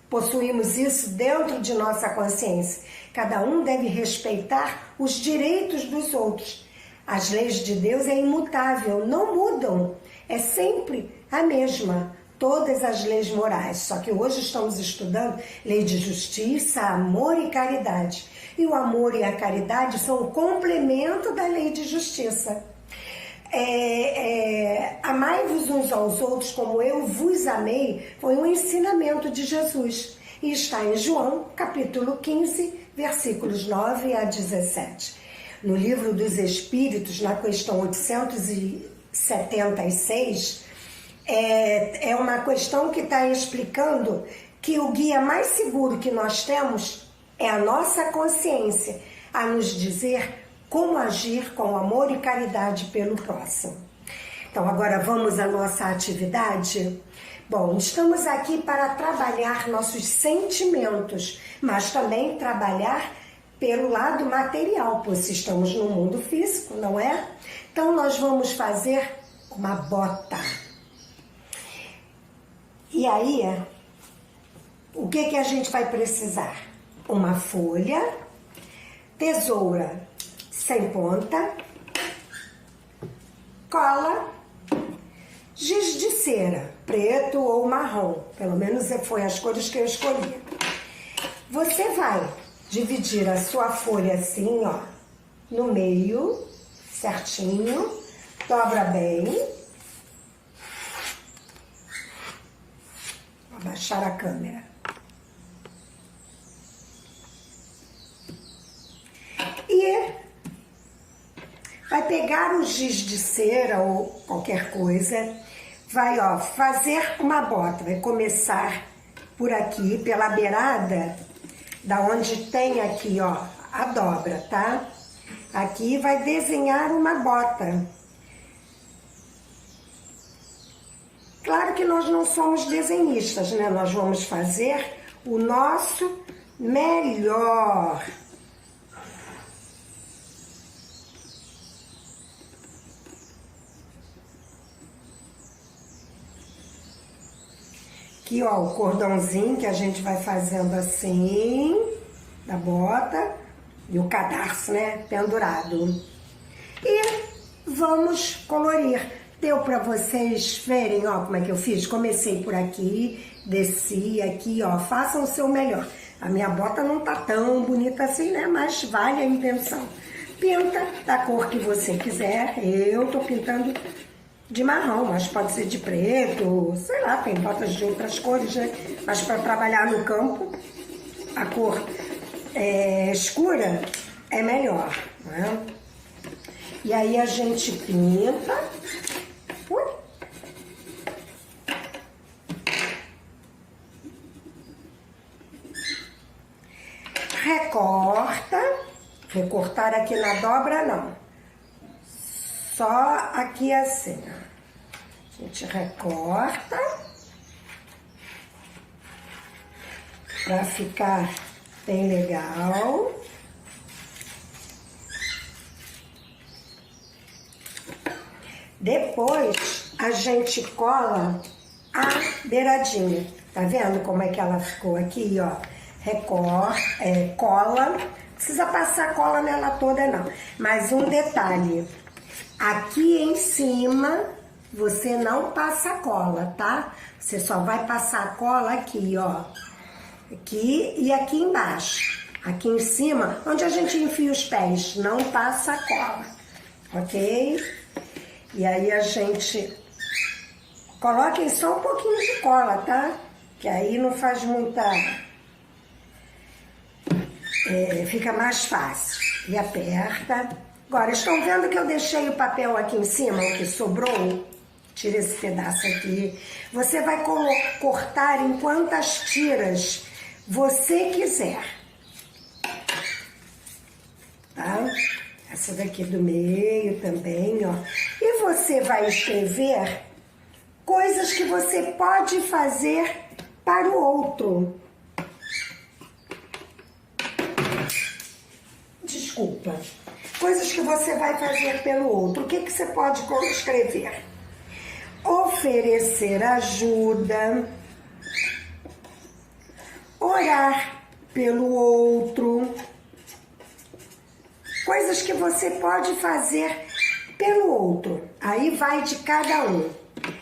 possuímos isso dentro de nossa consciência. Cada um deve respeitar os direitos dos outros. As leis de Deus é imutável, não mudam, é sempre a mesma. Todas as leis morais, só que hoje estamos estudando lei de justiça, amor e caridade. E o amor e a caridade são o complemento da lei de justiça. Amai-vos uns aos outros como eu vos amei, foi um ensinamento de Jesus. E está em João, capítulo 15, versículos 9 a 17. No Livro dos Espíritos, na questão 876, é uma questão que está explicando que o guia mais seguro que nós temos é a nossa consciência, a nos dizer como agir com amor e caridade pelo próximo. Então, agora vamos à nossa atividade? Bom, estamos aqui para trabalhar nossos sentimentos, mas também trabalhar pelo lado material, pois estamos no mundo físico, não é? Então, nós vamos fazer uma bota. E aí, o que a gente vai precisar? Uma folha, tesoura sem ponta, cola, giz de cera, preto ou marrom, pelo menos foi as cores que eu escolhi. Você vai dividir a sua folha assim, ó, no meio, certinho, dobra bem. Vou abaixar a câmera. E vai pegar o giz de cera ou qualquer coisa, vai, ó, fazer uma bota, vai começar por aqui, pela beirada, da onde tem aqui, ó, a dobra, tá? Aqui vai desenhar uma bota. Claro que nós não somos desenhistas, né? Nós vamos fazer o nosso melhor. Aqui, ó, o cordãozinho que a gente vai fazendo assim, da bota, e o cadarço, né, pendurado. E vamos colorir. Deu para vocês verem, ó, como é que eu fiz? Comecei por aqui, desci aqui, ó, façam o seu melhor. A minha bota não tá tão bonita assim, né, mas vale a invenção. Pinta da cor que você quiser, eu tô pintando de marrom, mas pode ser de preto, sei lá, tem botas de outras cores, né? Mas para trabalhar no campo, a cor escura é melhor, né? E aí a gente pinta. Recorta. Recortar aqui na dobra não. Só aqui assim, ó. A A gente recorta para ficar bem legal. Depois a gente cola a beiradinha. Tá vendo como é que ela ficou aqui, ó? Cola. Não precisa passar cola nela toda, não. Mas um detalhe. Aqui em cima, você não passa cola, tá? Você só vai passar cola aqui, ó. Aqui e aqui embaixo. Aqui em cima, onde a gente enfia os pés, não passa cola. Ok? E aí a gente... Coloquem só um pouquinho de cola, tá? Que aí não faz muita... fica mais fácil. E aperta. Agora, estão vendo que eu deixei o papel aqui em cima, o que sobrou? Tira esse pedaço aqui. Você vai cortar em quantas tiras você quiser. Tá? Essa daqui do meio também, ó. E você vai escrever coisas que você pode fazer para o outro. Desculpa. Coisas que você vai fazer pelo outro. O que você pode escrever? Oferecer ajuda. Orar pelo outro. Coisas que você pode fazer pelo outro. Aí vai de cada um.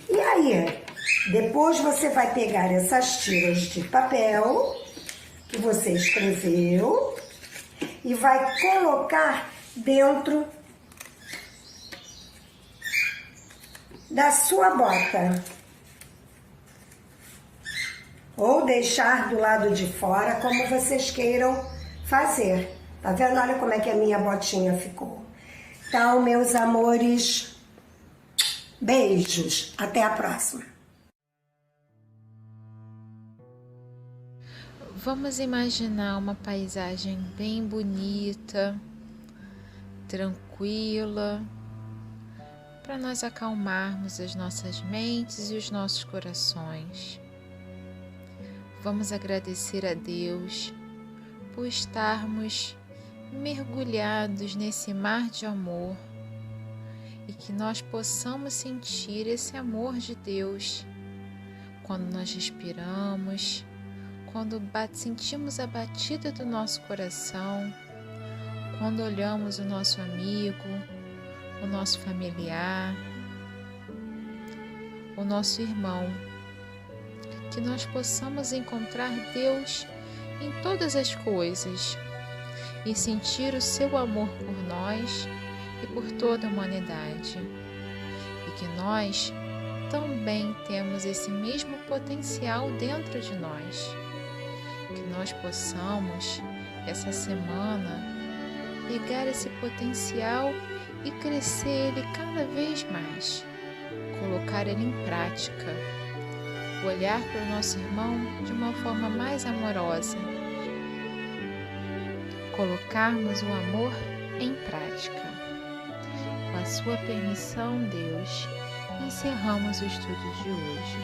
E aí, depois você vai pegar essas tiras de papel que você escreveu e vai colocar dentro da sua bota. Ou deixar do lado de fora, como vocês queiram fazer. Tá vendo? Olha como é que a minha botinha ficou. Então, meus amores, beijos. Até a próxima. Vamos imaginar uma paisagem bem bonita, tranquila, para nós acalmarmos as nossas mentes e os nossos corações. Vamos agradecer a Deus por estarmos mergulhados nesse mar de amor e que nós possamos sentir esse amor de Deus quando nós respiramos, quando sentimos a batida do nosso coração, quando olhamos o nosso amigo, o nosso familiar, o nosso irmão, que nós possamos encontrar Deus em todas as coisas e sentir o seu amor por nós e por toda a humanidade, e que nós também temos esse mesmo potencial dentro de nós, que nós possamos essa semana pegar esse potencial e crescer ele cada vez mais, colocar ele em prática, olhar para o nosso irmão de uma forma mais amorosa, colocarmos o amor em prática. Com a sua permissão, Deus, encerramos o estudo de hoje.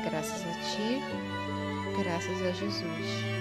Graças a Ti, graças a Jesus.